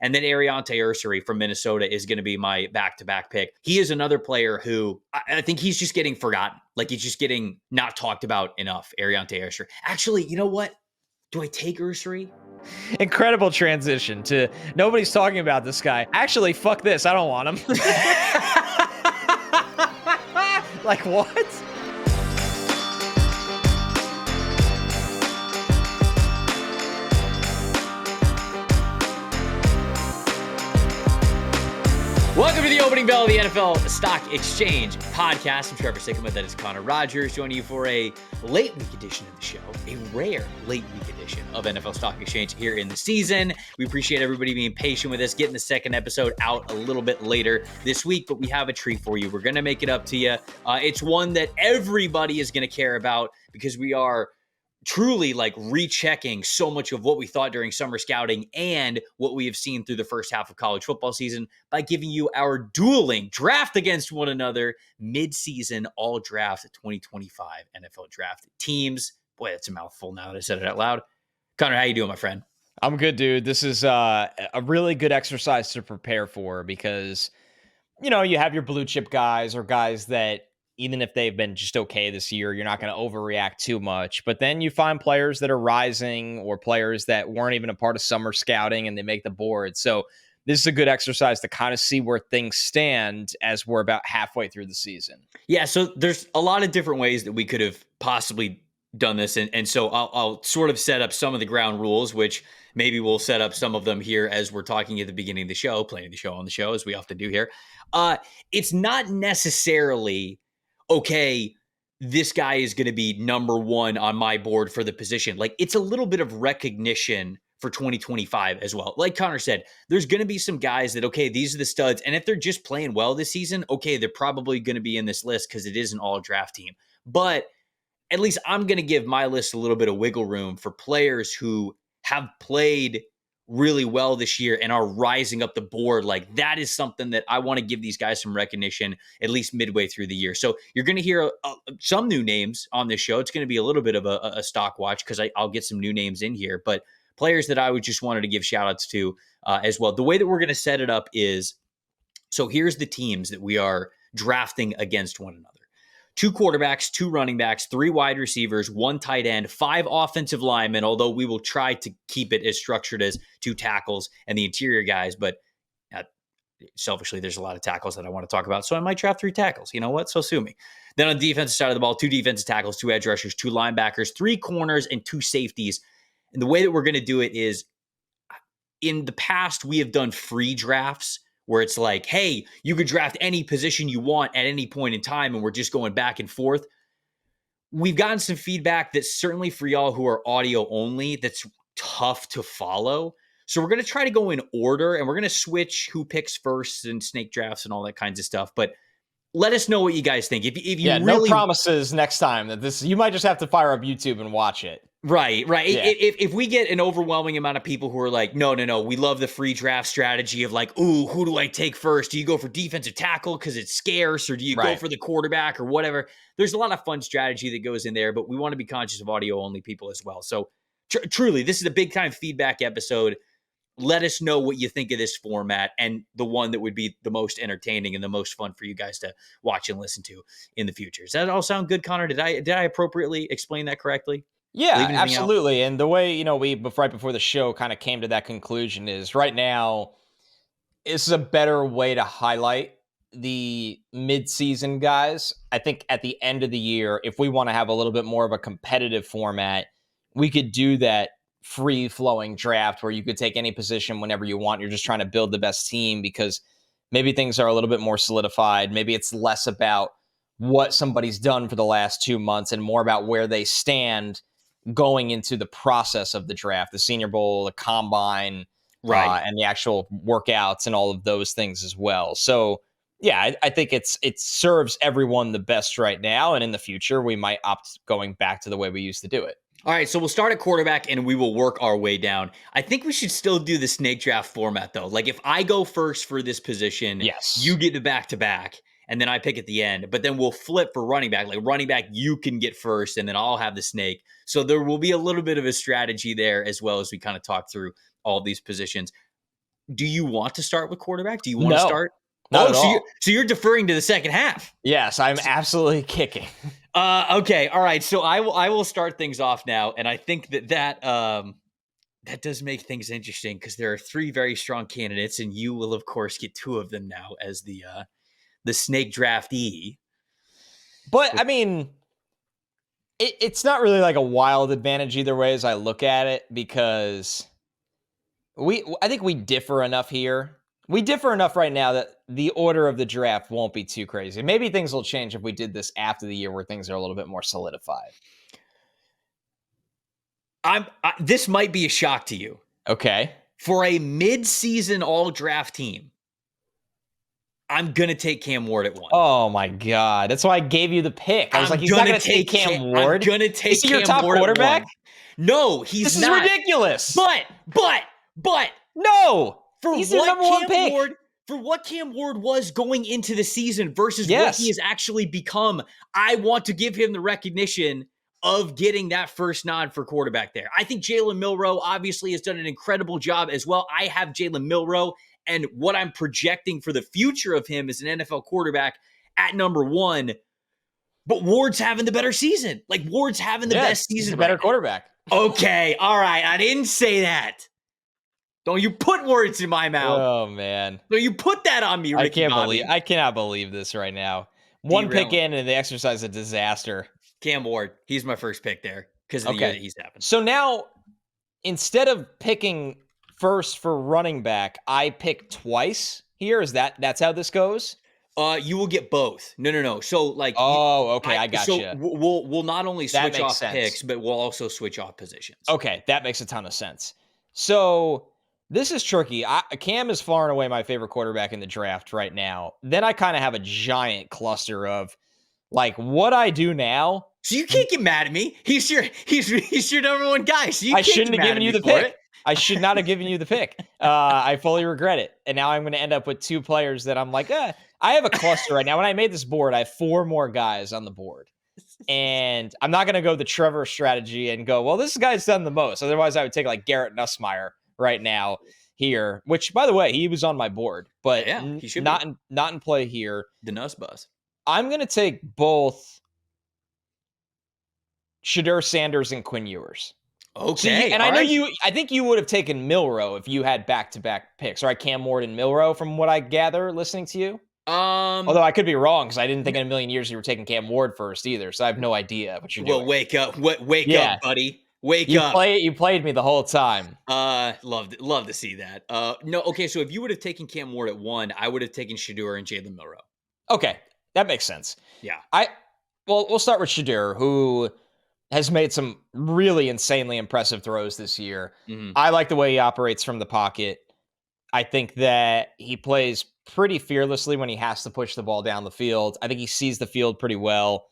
And then Ariante Ursary from Minnesota is going to be my back-to-back pick. He is another player who I think he's just getting forgotten. Like he's just getting not talked about enough, Ariante Ursary. Actually, you know what? Do I take Ursary? Incredible transition to nobody's talking about this guy. Actually, fuck this. I don't want him. Like, what? Welcome to the opening bell of the NFL Stock Exchange podcast. I'm Trevor Sikkema. That is Connor Rogers joining you for a late week edition of the show, a rare late week edition of NFL Stock Exchange here in the season. We appreciate everybody being patient with us, getting the second episode out a little bit later this week, but we have a treat for you. We're going to make it up to you. It's one that everybody is going to care about because we are truly like rechecking so much of what we thought during summer scouting and what we have seen through the first half of college football season by giving you our dueling draft against one another midseason all draft 2025 NFL draft teams. Boy, that's a mouthful now that I said it out loud. Connor, how you doing, my friend? I'm good, dude. This is a really good exercise to prepare for because, you know, you have your blue chip guys or guys that even if they've been just okay this year, you're not going to overreact too much. But then you find players that are rising or players that weren't even a part of summer scouting and they make the board. So this is a good exercise to kind of see where things stand as we're about halfway through the season. Yeah, so there's a lot of different ways that we could have possibly done this. And so I'll sort of set up some of the ground rules, which maybe we'll set up some of them here as we're talking at the beginning of the show, playing the show on the show, as we often do here. It's not necessarily okay, this guy is going to be number one on my board for the position. Like, it's a little bit of recognition for 2025 as well. Like Connor said, there's going to be some guys that, okay, these are the studs. And if they're just playing well this season, okay, they're probably going to be in this list because it is an all draft team. But at least I'm going to give my list a little bit of wiggle room for players who have played really well this year and are rising up the board. Like, that is something that I want to give these guys some recognition at least midway through the year. So you're going to hear some new names on this show. It's going to be a little bit of a stock watch because I'll get some new names in here, but players that I would just wanted to give shout outs to as well. The way that we're going to set it up is, so here's the teams that we are drafting against one another. 2 quarterbacks, 2 running backs, 3 wide receivers, 1 tight end, 5 offensive linemen, although we will try to keep it as structured as 2 tackles and the interior guys. But selfishly, there's a lot of tackles that I want to talk about, so I might draft 3 tackles. You know what? So sue me. Then on the defensive side of the ball, 2 defensive tackles, 2 edge rushers, 2 linebackers, 3 corners, and 2 safeties. And the way that we're going to do it is, in the past, we have done free drafts, where it's like, hey, you could draft any position you want at any point in time, and we're just going back and forth. We've gotten some feedback that certainly for y'all who are audio only, that's tough to follow. So we're going to try to go in order, and we're going to switch who picks first and snake drafts and all that kinds of stuff. But let us know what you guys think. If you really, no promises next time that this, you might just have to fire up YouTube and watch it. Right. Yeah. If we get an overwhelming amount of people who are like, no, we love the free draft strategy of like, ooh, who do I take first? Do you go for defensive tackle because it's scarce, or do you go for the quarterback or whatever? There's a lot of fun strategy that goes in there, but we want to be conscious of audio only people as well. So truly, this is a big time feedback episode. Let us know what you think of this format and the one that would be the most entertaining and the most fun for you guys to watch and listen to in the future. Does that all sound good, Connor? Did I appropriately explain that correctly? Yeah, absolutely. And the way, you know, we right before the show kind of came to that conclusion is right now, this is a better way to highlight the mid-season guys. I think at the end of the year, if we want to have a little bit more of a competitive format, we could do that free-flowing draft where you could take any position whenever you want. You're just trying to build the best team because maybe things are a little bit more solidified. Maybe it's less about what somebody's done for the last 2 months and more about where they stand going into the process of the draft, the Senior Bowl, the Combine, and the actual workouts and all of those things as well. So, yeah, I think it serves everyone the best right now, and in the future, we might opt going back to the way we used to do it. All right, so we'll start at quarterback, and we will work our way down. I think we should still do the snake draft format, though. Like, if I go first for this position, yes, you get the back-to-back, and then I pick at the end. But then we'll flip for running back. Like, running back, you can get first, and then I'll have the snake. So there will be a little bit of a strategy there as well as we kind of talk through all these positions. do you want to start with quarterback? Do you want to No, start? not Oh, at so all. you're deferring to the second half. Yes, I'm absolutely kicking. Okay, all right. So I will start things off now, and I think that does make things interesting because there are three very strong candidates, and you will of course get two of them now as the snake draftee. But I mean, it's not really like a wild advantage either way as I look at it, because I think we differ enough here. We differ enough right now that the order of the draft won't be too crazy. Maybe things will change if we did this after the year where things are a little bit more solidified. This might be a shock to you. Okay. For a mid-season all-draft team, I'm going to take Cam Ward at 1. Oh, my God. That's why I gave you the pick. I was like, he's not going to take Cam Ward. I'm going to take Is he your top Ward quarterback? No, he's This not. is ridiculous. But. No. He's your number one pick. For what Cam Ward was going into the season versus what he has actually become, I want to give him the recognition of getting that first nod for quarterback there. I think Jalen Milroe obviously has done an incredible job as well. I have Jalen Milroe, and what I'm projecting for the future of him as an NFL quarterback at number 1. But Ward's having the better season. Like, Ward's having the best season. He's a better quarterback. Okay, all right. I didn't say that. Don't you put words in my mouth. Oh, man. Don't you put that on me, Ricky Bobby. I cannot believe this right now. One pick in, and the exercise is a disaster. Cam Ward, he's my first pick there because of the year that he's having. So now, instead of picking first for running back, I pick twice here. That's how this goes? You will get both. No. So like, I got you. So we'll not only switch off picks, but we'll also switch off positions. Okay, that makes a ton of sense. So this is tricky. Cam is far and away my favorite quarterback in the draft right now. Then I kind of have a giant cluster of like what I do now. So you can't get mad at me. He's your number one guy. So I shouldn't have given you the pick. I should not have given you the pick. I fully regret it. And now I'm going to end up with two players that I'm like, I have a cluster right now. When I made this board, I have 4 more guys on the board. And I'm not going to go the Trevor strategy and go, well, this guy's done the most. Otherwise, I would take like Garrett Nussmeier right now here, which, by the way, he was on my board, but he should not in play here. The Nuss bus. I'm going to take both Shedeur Sanders and Quinn Ewers. Okay. And I think you would have taken Milroe if you had back-to-back picks, right? Cam Ward and Milroe, from what I gather, listening to you. Although I could be wrong, because I didn't think in a million years you were taking Cam Ward first either, so I have no idea what you're doing. Well, wake up, buddy. Wake up. You played me the whole time. Love to see that. No, okay, so if you would have taken Cam Ward at 1, I would have taken Shedeur and Jalen Milroe. Okay, that makes sense. Yeah. We'll start with Shedeur, who has made some really insanely impressive throws this year. Mm-hmm. I like the way he operates from the pocket. I think that he plays pretty fearlessly when he has to push the ball down the field. I think he sees the field pretty well.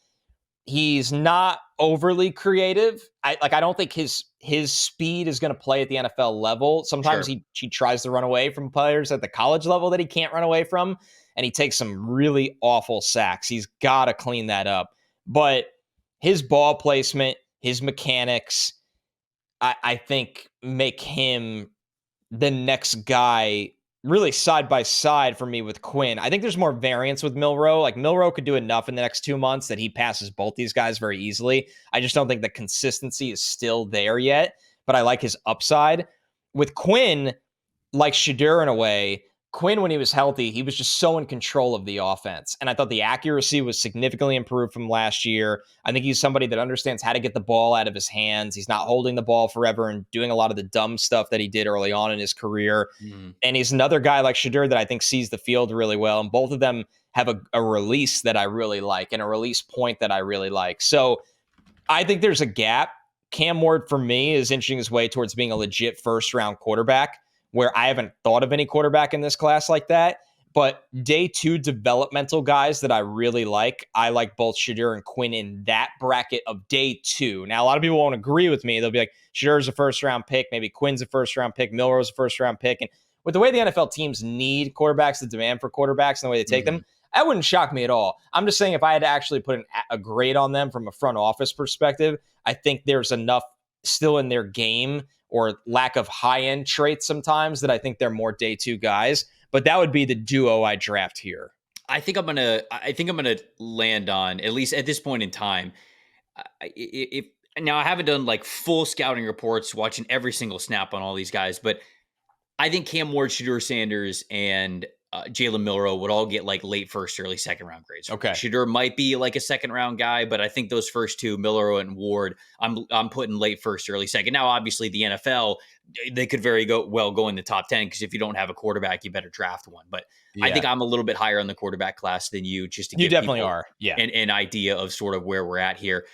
He's not overly creative. I don't think his speed is going to play at the NFL level. Sometimes he tries to run away from players at the college level that he can't run away from, and he takes some really awful sacks. He's got to clean that up. But his ball placement, his mechanics, I think make him the next guy really side by side for me with Quinn. I think there's more variance with Milroe. Like, Milroe could do enough in the next 2 months that he passes both these guys very easily. I just don't think the consistency is still there yet, but I like his upside. With Quinn, like Shedeur in a way, Quinn, when he was healthy, he was just so in control of the offense. And I thought the accuracy was significantly improved from last year. I think he's somebody that understands how to get the ball out of his hands. He's not holding the ball forever and doing a lot of the dumb stuff that he did early on in his career. Mm. And he's another guy like Shedeur that I think sees the field really well. And both of them have a release that I really like and a release point that I really like. So I think there's a gap. Cam Ward, for me, is inching his way towards being a legit first-round quarterback, where I haven't thought of any quarterback in this class like that. But day 2 developmental guys that I really like, I like both Shedeur and Quinn in that bracket of day 2. Now, a lot of people won't agree with me. They'll be like, Shedeur's a first-round pick, maybe Quinn's a first-round pick, Milroe's a first-round pick. And with the way the NFL teams need quarterbacks, the demand for quarterbacks and the way they take them, that wouldn't shock me at all. I'm just saying if I had to actually put a grade on them from a front office perspective, I think there's enough still in their game or lack of high-end traits sometimes that I think they're more day two guys. But that would be the duo I draft here. I think I'm gonna land on, at least at this point in time. If now I haven't done like full scouting reports, watching every single snap on all these guys, but I think Cam Ward, Shedeur Sanders, and Jalen Milroe would all get like late first, early second round grades. Okay. Shedeur might be like a second round guy, but I think those first two, Milroe and Ward, I'm putting late first, early second. Now, obviously, the NFL, they could well go in the top 10 because if you don't have a quarterback, you better draft one. But I think I'm a little bit higher on the quarterback class than you, just to give you definitely are. Yeah, an idea of sort of where we're at here.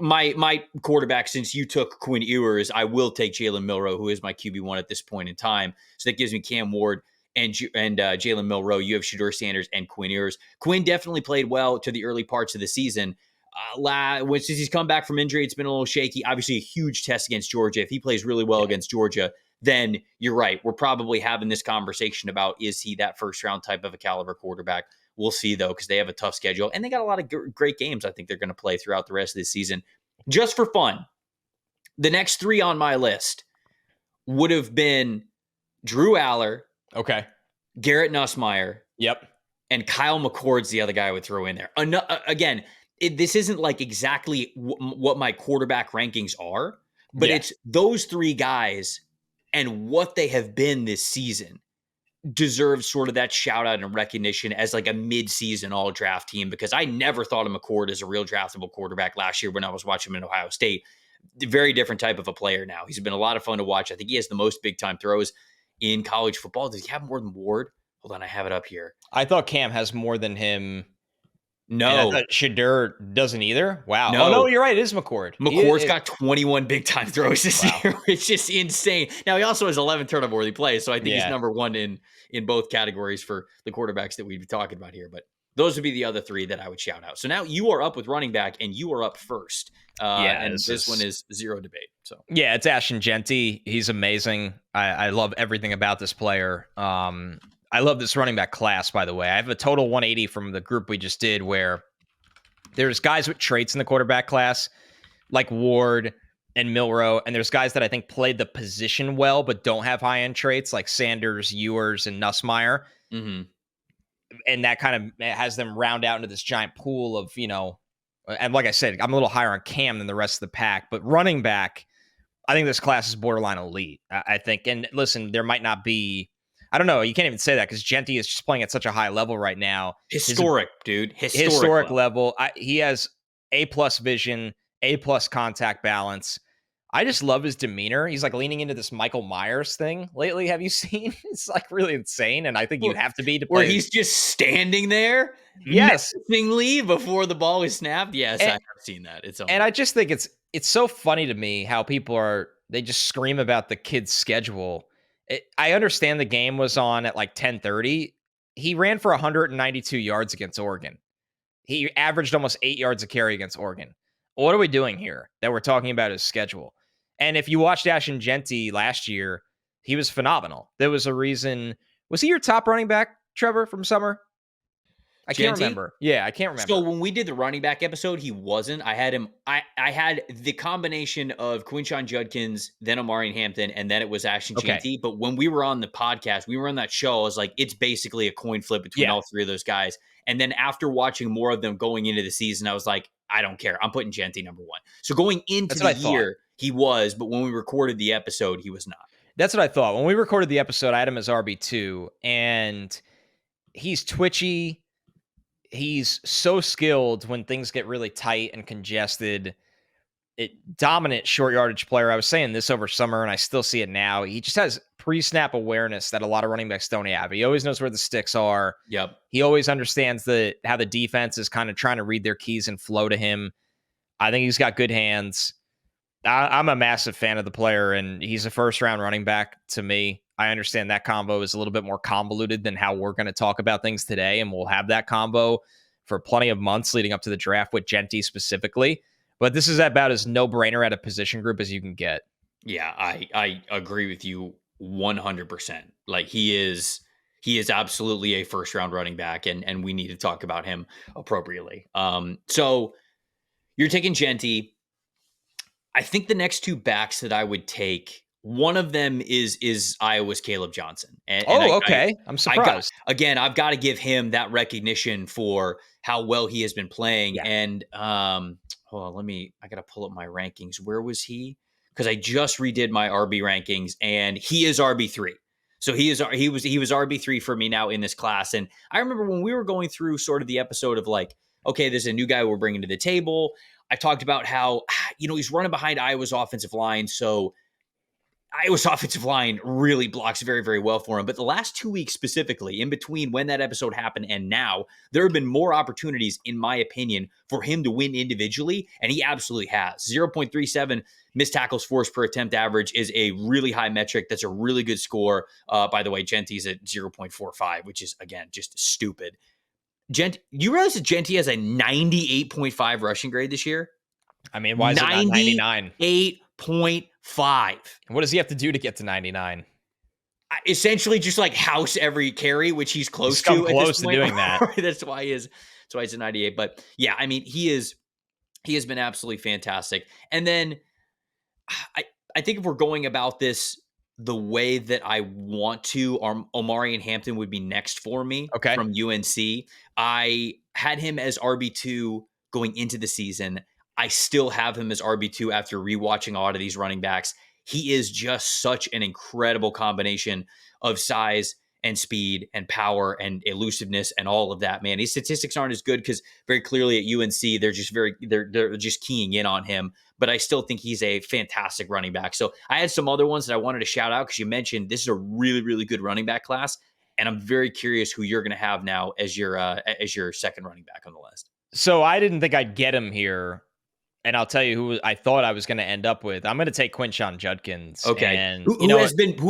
My quarterback, since you took Quinn Ewers, I will take Jalen Milroe, who is my QB1 at this point in time. So that gives me Cam Ward and Jalen Milroe. You have Shedeur Sanders and Quinn Ewers. Quinn definitely played well to the early parts of the season. Since he's come back from injury, it's been a little shaky. Obviously, a huge test against Georgia. If he plays really well against Georgia, then you're right. We're probably having this conversation about, is he that first round type of a caliber quarterback? We'll see, though, because they have a tough schedule, and they got a lot of great games I think they're going to play throughout the rest of the season. Just for fun, the next three on my list would have been Drew Aller, okay, Garrett Nussmeier, yep, and Kyle McCord's the other guy I would throw in there. Again, this isn't like exactly what my quarterback rankings are, but it's those three guys and what they have been this season deserves sort of that shout out and recognition as like a mid-season all-draft team, because I never thought of McCord as a real draftable quarterback last year when I was watching him in Ohio State. Very different type of a player now. He's been a lot of fun to watch. I think he has the most big-time throws in college football. Does he have more than Ward? Hold on, I have it up here. I thought Cam has more than him. No. Shedeur doesn't either. Wow. No. Oh, no, you're right. It is McCord. McCord's got 21 big-time throws this year, which is just insane. Now, he also has 11 turnover-worthy plays, so I think he's number one in both categories for the quarterbacks that we'd be talking about here. But those would be the other three that I would shout out. So now you are up with running back, and you are up first. And this one is zero debate. So yeah, it's Ashton Jeanty. He's amazing. I love everything about this player. I love this running back class, by the way. I have a total 180 from the group we just did where there's guys with traits in the quarterback class like Ward and Milroe, and there's guys that I think played the position well but don't have high-end traits like Sanders, Ewers, and Nussmeier. Mm-hmm. And that kind of has them round out into this giant pool of, and like I said, I'm a little higher on Cam than the rest of the pack. But running back, I think this class is borderline elite, I think. And listen, there might not be... I don't know. You can't even say that because Jeanty is just playing at such a high level right now. Historic, dude. Historic level. He has A+ vision, A+ contact balance. I just love his demeanor. He's like leaning into this Michael Myers thing lately. Have you seen? It's like really insane. And I think you have to be to play. Where he's just standing there menacingly before the ball is snapped. Yes, I have seen that. And I just think it's so funny to me how people they just scream about the kid's schedule. I understand the game was on at like 10:30. He ran for 192 yards against Oregon. He averaged almost 8 yards a carry against Oregon. What are we doing here that we're talking about his schedule? And if you watched Ashton Jeanty last year, he was phenomenal. There was a reason. Was he your top running back, Trevor, from summer? I can't remember. Yeah, I can't remember. So when we did the running back episode, he wasn't. I had him. I had the combination of Quinshon Judkins, then Omarion Hampton, and then it was Ashton Jeanty. But when we were on the podcast, we were on that show. I was like, it's basically a coin flip between all three of those guys. And then after watching more of them going into the season, I was like, I don't care. I'm putting Jeanty number one. So going into the year, he was, but when we recorded the episode, he was not. That's what I thought. When we recorded the episode, I had him as RB2, and he's twitchy. He's so skilled when things get really tight and congested. Dominant short yardage player. I was saying this over summer, and I still see it now. He just has pre-snap awareness that a lot of running backs don't have. He always knows where the sticks are. Yep. He always understands how the defense is kind of trying to read their keys and flow to him. I think he's got good hands. I'm a massive fan of the player, and he's a first-round running back to me. I understand that combo is a little bit more convoluted than how we're going to talk about things today, and we'll have that combo for plenty of months leading up to the draft with Jeanty specifically. But this is about as no-brainer at a position group as you can get. Yeah, I agree with you 100%. Like he is absolutely a first-round running back, and we need to talk about him appropriately. So you're taking Jeanty. I think the next two backs that I would take One of them is Iowa's Caleb Johnson. And okay. I'm surprised. I've got to give him that recognition for how well he has been playing. Yeah. And hold on, I got to pull up my rankings. Where was he? Because I just redid my RB rankings, and he is RB3. So he was RB3 for me now in this class. And I remember when we were going through sort of the episode of like, okay, there's a new guy we're bringing to the table. I talked about how, he's running behind Iowa's offensive line. So Iowa's offensive line really blocks very, very well for him. But the last 2 weeks specifically, in between when that episode happened and now, there have been more opportunities, in my opinion, for him to win individually. And he absolutely has. 0.37 missed tackles forced per attempt average is a really high metric. That's a really good score. By the way, Genty's at 0.45, which is, again, just stupid. You realize that Genty has a 98.5 rushing grade this year? I mean, why is it not 99? 8.5. What does he have to do to get to 99? Essentially, just like house every carry, which he's close to. Close to doing that. That's why he's a 98. But yeah, I mean, he has been absolutely fantastic. And then I think if we're going about this the way that I want to, Omari and Hampton would be next for me from UNC. I had him as RB2 going into the season. I still have him as RB2 after rewatching a lot of these running backs. He is just such an incredible combination of size and speed and power and elusiveness and all of that, man. His statistics aren't as good because very clearly at UNC, they're just keying in on him. But I still think he's a fantastic running back. So I had some other ones that I wanted to shout out because you mentioned this is a really, really good running back class. And I'm very curious who you're going to have now as your second running back on the list. So I didn't think I'd get him here. And I'll tell you who I thought I was going to end up with. I'm going to take Quinshon Judkins. Okay. And who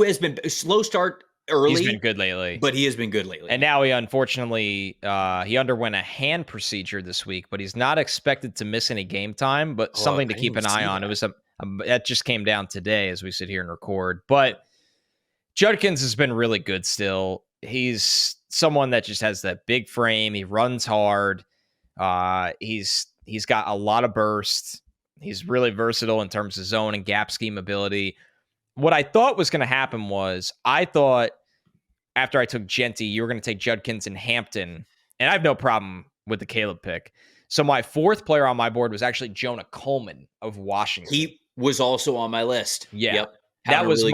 has been slow start early. He's been good lately. But he has been good lately. And now he unfortunately, he underwent a hand procedure this week, but he's not expected to miss any game time, but something to keep an eye on. It was that just came down today as we sit here and record. But Judkins has been really good still. He's someone that just has that big frame. He runs hard. He's got a lot of burst. He's really versatile in terms of zone and gap scheme ability. What I thought was going to happen was I thought after I took Genty, you were going to take Judkins and Hampton, and I have no problem with the Caleb pick. So my fourth player on my board was actually Jonah Coleman of Washington. He was also on my list. Yeah. Yep. That was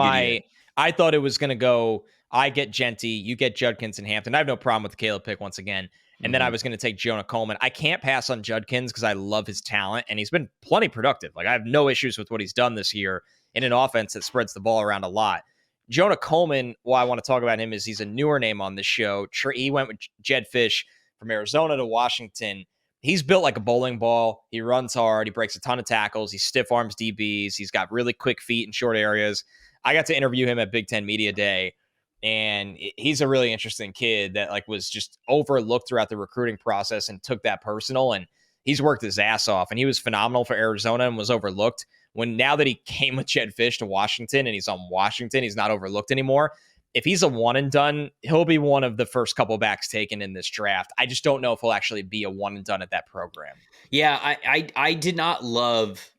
I thought it was going to go, I get Genty, you get Judkins and Hampton. I have no problem with the Caleb pick once again. And then I was going to take Jonah Coleman. I can't pass on Judkins because I love his talent, and he's been plenty productive. Like, I have no issues with what he's done this year in an offense that spreads the ball around a lot. Jonah Coleman, why I want to talk about him is he's a newer name on this show. He went with Jed Fish from Arizona to Washington. He's built like a bowling ball. He runs hard. He breaks a ton of tackles. He stiff arms DBs. He's got really quick feet in short areas. I got to interview him at Big Ten Media Day. And he's a really interesting kid that like was just overlooked throughout the recruiting process and took that personal. And he's worked his ass off. And he was phenomenal for Arizona and was overlooked. Now that he came with Jed Fish to Washington and he's on Washington, he's not overlooked anymore. If he's a one and done, he'll be one of the first couple backs taken in this draft. I just don't know if he'll actually be a one and done at that program. Yeah, I did not love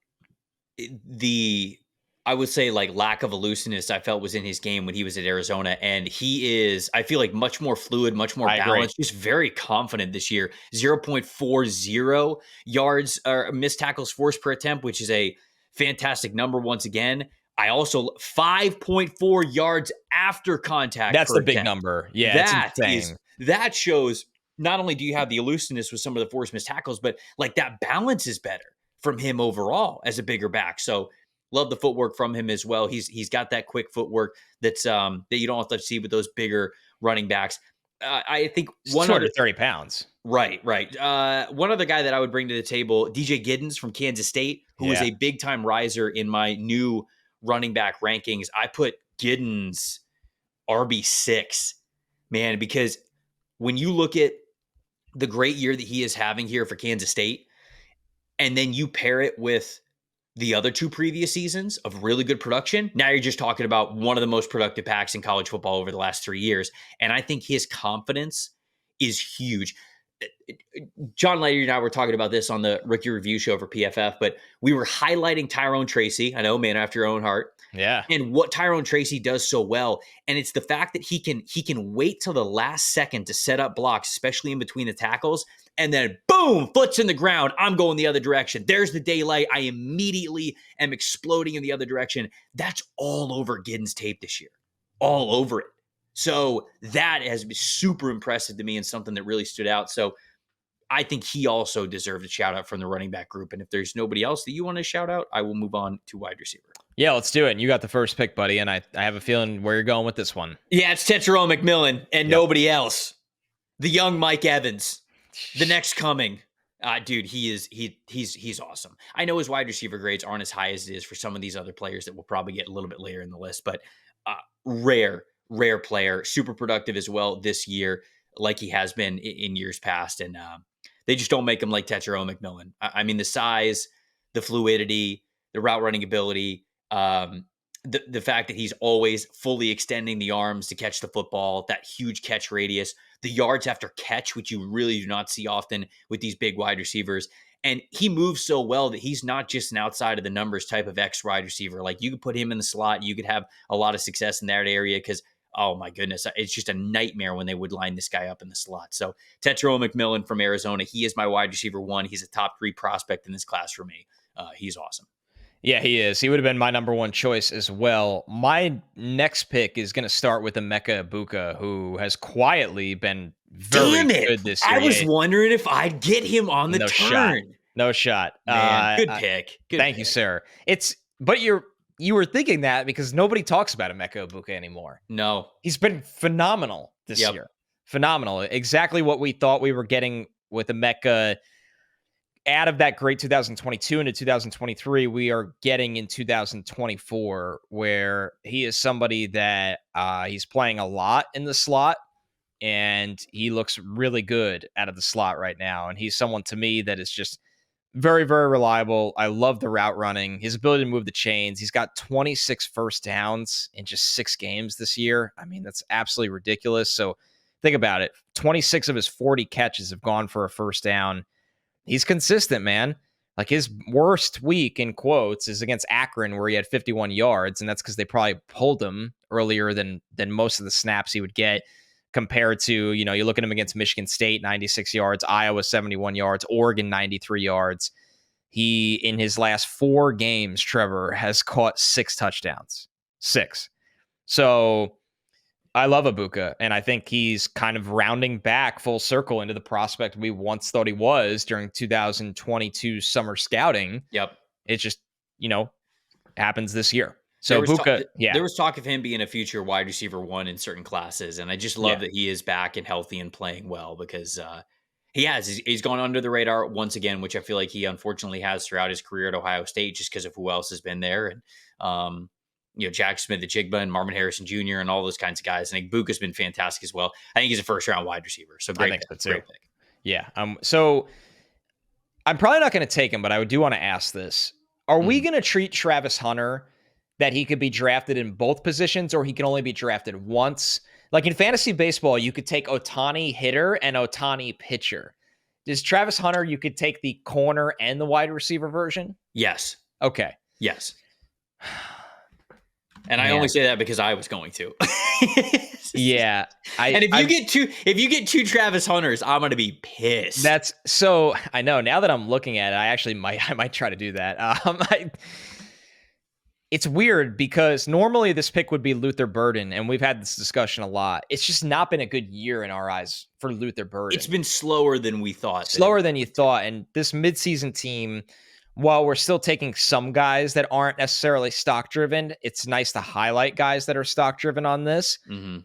I would say like lack of elusiveness I felt was in his game when he was at Arizona. And he is, I feel like much more fluid, much more balanced, just very confident this year. 0.40 yards or missed tackles forced per attempt, which is a fantastic number once again. I also 5.4 yards after contact. That's the big attempt. Number. Yeah, that's insane. That shows not only do you have the elusiveness with some of the forced missed tackles, but like that balance is better from him overall as a bigger back. So love the footwork from him as well. He's got that quick footwork that's that you don't have to see with those bigger running backs. I think 230 pounds. Right. One other guy that I would bring to the table, DJ Giddens from Kansas State, who is a big time riser in my new running back rankings. I put Giddens RB6, man, because when you look at the great year that he is having here for Kansas State, and then you pair it with the other two previous seasons of really good production, now you're just talking about one of the most productive packs in college football over the last 3 years. And I think his confidence is huge. John Leiter and I were talking about this on the rookie review show for PFF, but we were highlighting Tyrone Tracy. I know, man after your own heart. Yeah. And what Tyrone Tracy does so well, and it's the fact that he can wait till the last second to set up blocks, especially in between the tackles, and then boom, foot's in the ground. I'm going the other direction. There's the daylight. I immediately am exploding in the other direction. That's all over Giddens' tape this year, all over it. So that has been super impressive to me and something that really stood out. So I think he also deserved a shout out from the running back group. And if there's nobody else that you want to shout out, I will move on to wide receiver. Yeah, let's do it. And you got the first pick, buddy. And I have a feeling where you're going with this one. Yeah, it's Tetairoa McMillan and nobody else. The young Mike Evans, the next coming. Dude, he's awesome. I know his wide receiver grades aren't as high as it is for some of these other players that we'll probably get a little bit later in the list, but rare player, super productive as well this year, like he has been in years past. And they just don't make him like Tetairoa McMillan. I mean, the size, the fluidity, the route running ability, the fact that he's always fully extending the arms to catch the football, that huge catch radius, the yards after catch, which you really do not see often with these big wide receivers. And he moves so well that he's not just an outside of the numbers type of X wide receiver. Like you could put him in the slot, you could have a lot of success in that area because, oh my goodness, it's just a nightmare when they would line this guy up in the slot. So Tetairoa McMillan from Arizona, he is my wide receiver one. He's a top 3 prospect in this class for me. He's awesome. Yeah, he is. He would have been my number one choice as well. My next pick is going to start with Emeka Egbuka, who has quietly been very good this year. I was wondering if I'd get him on the turn. No shot. Man, good pick. Thank you, sir. But you were thinking that because nobody talks about Emeka Egbuka anymore. No. He's been phenomenal this year. Phenomenal. Exactly what we thought we were getting with Emeka. Out of that great 2022 into 2023, we are getting in 2024, where he is somebody that he's playing a lot in the slot, and he looks really good out of the slot right now. And he's someone to me that is just very, very reliable. I love the route running, his ability to move the chains. He's got 26 first downs in just 6 games this year. I mean, that's absolutely ridiculous. So think about it. 26 of his 40 catches have gone for a first down. He's consistent, man. Like his worst week in quotes is against Akron, where he had 51 yards. And that's because they probably pulled him earlier than most of the snaps he would get, compared to, you look at him against Michigan State, 96 yards, Iowa, 71 yards, Oregon, 93 yards. He, in his last 4 games, Trevor, has caught 6 touchdowns. 6. So I love Egbuka, and I think he's kind of rounding back full circle into the prospect we once thought he was during 2022 summer scouting. Yep. It just, happens this year. So Egbuka, there was talk of him being a future wide receiver 1 in certain classes, and I just love that he is back and healthy and playing well, because he's gone under the radar once again, which I feel like he unfortunately has throughout his career at Ohio State, just because of who else has been there. And, Jack Smith-Njigba and Marvin Harrison Jr. and all those kinds of guys. And Egbuka's been fantastic as well. I think he's a first-round wide receiver. So great pick. Great pick. Yeah. So I'm probably not going to take him, but I do want to ask this. Are we going to treat Travis Hunter that he could be drafted in both positions, or he can only be drafted once? Like in fantasy baseball, you could take Ohtani hitter and Ohtani pitcher. Does Travis Hunter, you could take the corner and the wide receiver version? Yes. Okay. Yes. And I only say that because I was going to. Yeah. If you get two Travis Hunters, I'm going to be pissed. That's so, I know now that I'm looking at it, I might try to do that. It's weird because normally this pick would be Luther Burden, and we've had this discussion a lot. It's just not been a good year in our eyes for Luther Burden. It's been slower than we thought. Slower than you thought. And this midseason team, while we're still taking some guys that aren't necessarily stock driven, it's nice to highlight guys that are stock driven on this. Mm-hmm.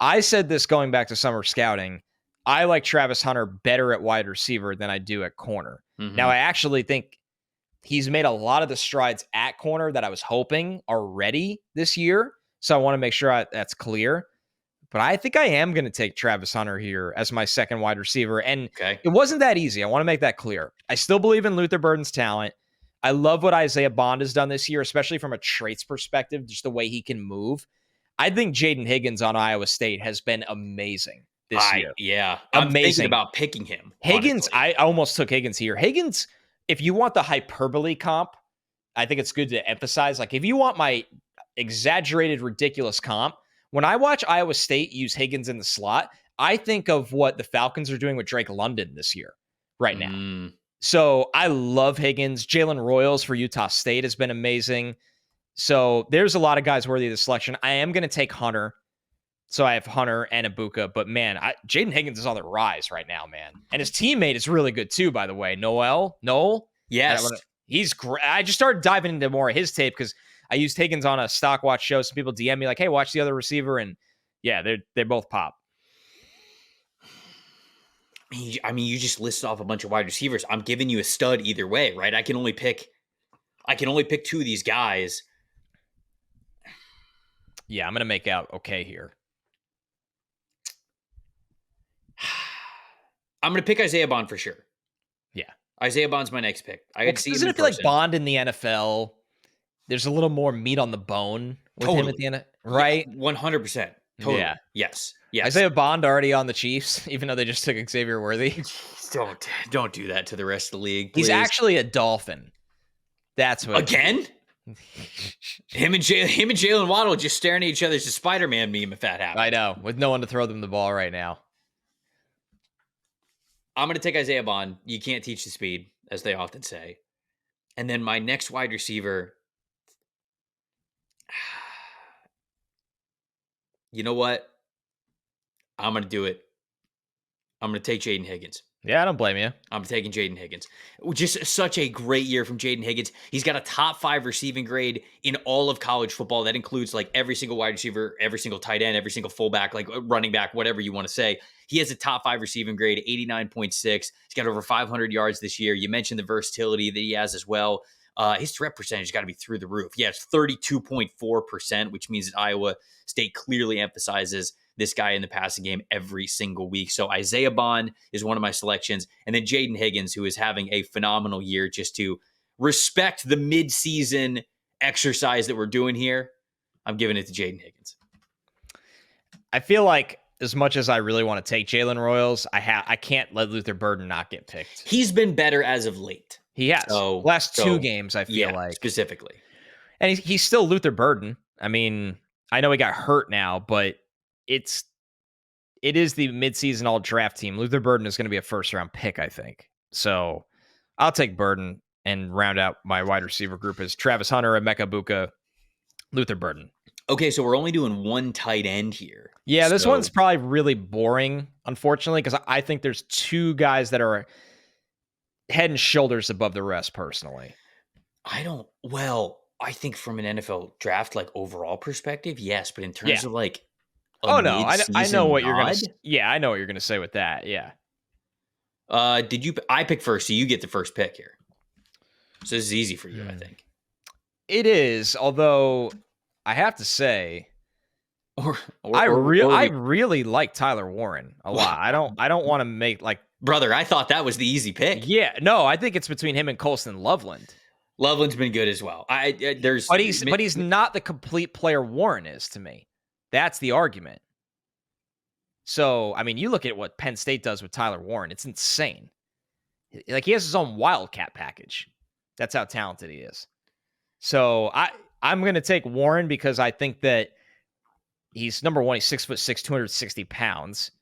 I said this going back to summer scouting. I like Travis Hunter better at wide receiver than I do at corner. Mm-hmm. Now, I actually think he's made a lot of the strides at corner that I was hoping already this year. So I want to make sure that's clear. But I think I am going to take Travis Hunter here as my second wide receiver. And It wasn't that easy. I want to make that clear. I still believe in Luther Burden's talent. I love what Isaiah Bond has done this year, especially from a traits perspective, just the way he can move. I think Jaden Higgins on Iowa State has been amazing. this year. Yeah. I'm Amazing. thinking about picking him. Higgins, honestly. I almost took Higgins here. Higgins, if you want the hyperbole comp, I think it's good to emphasize. Like, if you want my exaggerated, ridiculous comp, when I watch Iowa State use Higgins in the slot, I think of what the Falcons are doing with Drake London this year, right now. So I love Higgins. Jalen Royals for Utah State has been amazing. So there's a lot of guys worthy of the selection. I am going to take Hunter. So I have Hunter and Ibuka, but man, Jaden Higgins is on the rise right now, man. And his teammate is really good too, by the way. Noel? Yes. He's great. I just started diving into more of his tape because I used Higgins on a stock watch show. Some people DM me like, hey, watch the other receiver. And yeah, they both pop. I mean, you just listed off a bunch of wide receivers. I'm giving you a stud either way, right? I can only pick two of these guys. Yeah, I'm going to make out okay here. I'm going to pick Isaiah Bond for sure. Yeah. Isaiah Bond's my next pick. I got to see him in Doesn't it feel like Bond in the NFL? There's a little more meat on the bone with him at the end, right? 100%. Totally. Yeah. Yes. Isaiah Bond already on the Chiefs, even though they just took Xavier Worthy. Don't do that to the rest of the league, please. He's actually a Dolphin. That's what again. Him and Jalen Waddle just staring at each other as a Spider-Man meme. If that happens, I know, with no one to throw them the ball right now. I'm going to take Isaiah Bond. You can't teach the speed, as they often say. And then my next wide receiver. You know what? I'm going to do it. I'm going to take Jaden Higgins. Yeah, I don't blame you. I'm taking Jaden Higgins. Just such a great year from Jaden Higgins. He's got a top 5 receiving grade in all of college football. That includes like every single wide receiver, every single tight end, every single fullback, like running back, whatever you want to say. He has a top 5 receiving grade, 89.6. He's got over 500 yards this year. You mentioned the versatility that he has as well. His threat percentage has got to be through the roof. Yeah, it's 32.4%, which means that Iowa State clearly emphasizes this guy in the passing game every single week. So Isaiah Bond is one of my selections. And then Jaden Higgins, who is having a phenomenal year, just to respect the midseason exercise that we're doing here. I'm giving it to Jaden Higgins. I feel like as much as I really want to take Jalen Royals, I can't let Luther Burden not get picked. He's been better as of late. He has. Last 2 games, I feel like. Specifically. And he's still Luther Burden. I mean, I know he got hurt now, but it is the midseason all-draft team. Luther Burden is going to be a first-round pick, I think. So I'll take Burden and round out my wide receiver group as Travis Hunter, Emeka Buka, Luther Burden. Okay, so we're only doing one tight end here. Yeah, this one's probably really boring, unfortunately, because I think there's 2 guys that are head and shoulders above the rest, personally. I think from an NFL draft, like overall perspective, yes, but in terms of like, I know what you're gonna. Yeah, I know what you're gonna say with that. Yeah. I pick first, so you get the first pick here. So this is easy for you, I think. It is, although I have to say, I really like Tyler Warren a lot. I don't want to make like brother. I thought that was the easy pick. Yeah, no, I think it's between him and Colston Loveland. Loveland's been good as well. But he's not the complete player Warren is to me. That's the argument. So, I mean, you look at what Penn State does with Tyler Warren. It's insane. Like, he has his own Wildcat package. That's how talented he is. So, I'm going to take Warren because I think that he's, number one, he's 6'6", 260 pounds.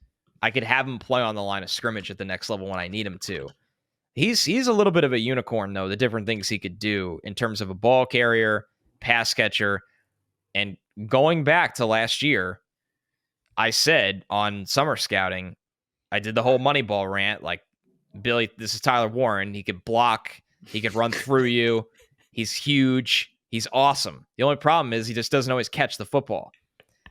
I could have him play on the line of scrimmage at the next level when I need him to. He's a little bit of a unicorn, though, the different things he could do in terms of a ball carrier, pass catcher, and going back to last year, I said on summer scouting, I did the whole Moneyball rant, like, Billy, this is Tyler Warren. He could block. He could run through you. He's huge. He's awesome. The only problem is he just doesn't always catch the football.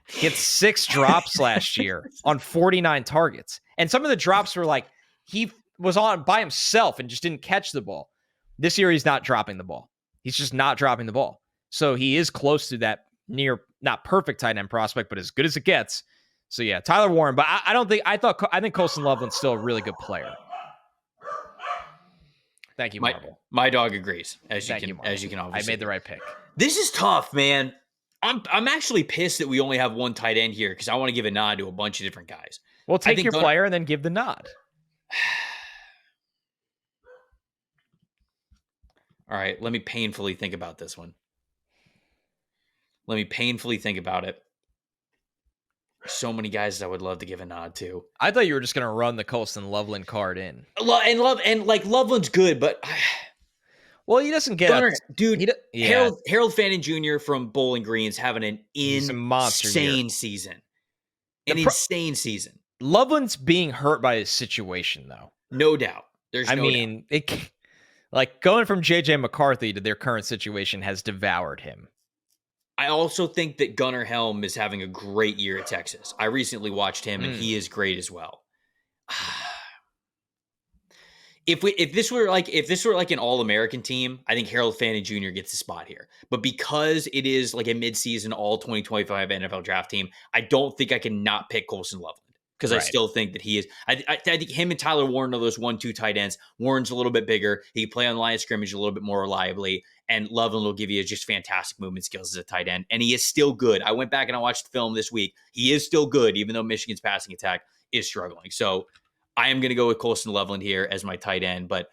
He had 6 drops last year on 49 targets. And some of the drops were like, he was on by himself and just didn't catch the ball. This year, he's not dropping the ball. He's just not dropping the ball. So he is close to that near, not perfect tight end prospect, but as good as it gets. So yeah, Tyler Warren. But I think Colston Loveland's still a really good player. Thank you, Marvel. My dog agrees, as you can obviously. I made the right pick. This is tough, man. I'm actually pissed that we only have one tight end here because I want to give a nod to a bunch of different guys. Well, I take think your player and then give the nod. All right, let me painfully think about this one. Let me painfully think about it. So many guys I would love to give a nod to. I thought you were just going to run the Colston Loveland card in. And like Loveland's good, but well, he doesn't get Gunnar, dude. Yeah. Harold Fannin Jr. from Bowling Green's having an insane season. Insane season. Loveland's being hurt by his situation, though. No doubt. There's no doubt. Like going from JJ McCarthy to their current situation has devoured him. I also think that Gunnar Helm is having a great year at Texas. I recently watched him, and he is great as well. If this were like an All-American team, I think Harold Fannin Jr. gets the spot here. But because it is like a midseason All-2025 NFL Draft team, I don't think I can not pick Colston Loveland because I still think that he is. I think him and Tyler Warren are those 1-2 tight ends. Warren's a little bit bigger. He can play on the line of scrimmage a little bit more reliably, and Loveland will give you just fantastic movement skills as a tight end. And he is still good. I went back and I watched the film this week. He is still good, even though Michigan's passing attack is struggling. So I am going to go with Colston Loveland here as my tight end, but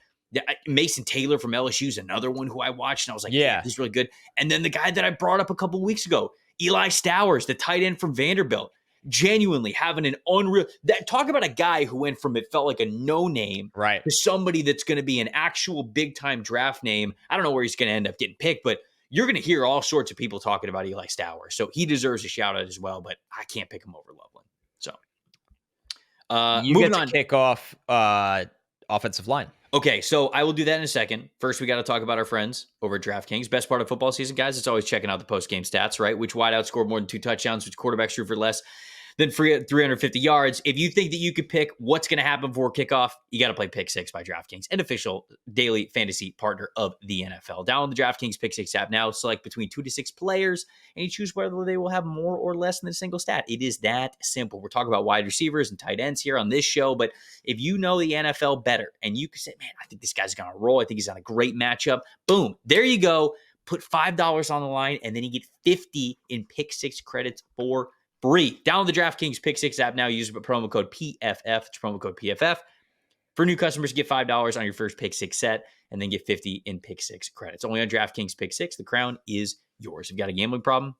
Mason Taylor from LSU is another one who I watched, and I was like, yeah, he's really good. And then the guy that I brought up a couple weeks ago, Eli Stowers, the tight end from Vanderbilt, genuinely having an unreal – talk about a guy who went from it felt like a no-name to somebody that's going to be an actual big-time draft name. I don't know where he's going to end up getting picked, but you're going to hear all sorts of people talking about Eli Stowers. So he deserves a shout-out as well, but I can't pick him over Loveland. So you get to kick off offensive line. Okay, so I will do that in a second. First, we got to talk about our friends over at DraftKings. Best part of football season, guys, it's always checking out the post-game stats, right? Which wideout scored more than 2 touchdowns, which quarterbacks threw for less than 350 yards. If you think that you could pick what's going to happen before kickoff, you got to play Pick 6 by DraftKings, an official daily fantasy partner of the NFL. Download the DraftKings Pick 6 app now. Select between 2 to 6 players, and you choose whether they will have more or less than a single stat. It is that simple. We're talking about wide receivers and tight ends here on this show, but if you know the NFL better and you can say, man, I think this guy's going to roll. I think he's on a great matchup. Boom. There you go. Put $5 on the line, and then you get 50 in Pick 6 credits for free. Download the DraftKings Pick 6 app now. Use promo code PFF. It's promo code PFF. For new customers, get $5 on your first Pick 6 set and then get 50 in Pick 6 credits. Only on DraftKings Pick 6. The crown is yours. If you've got a gambling problem,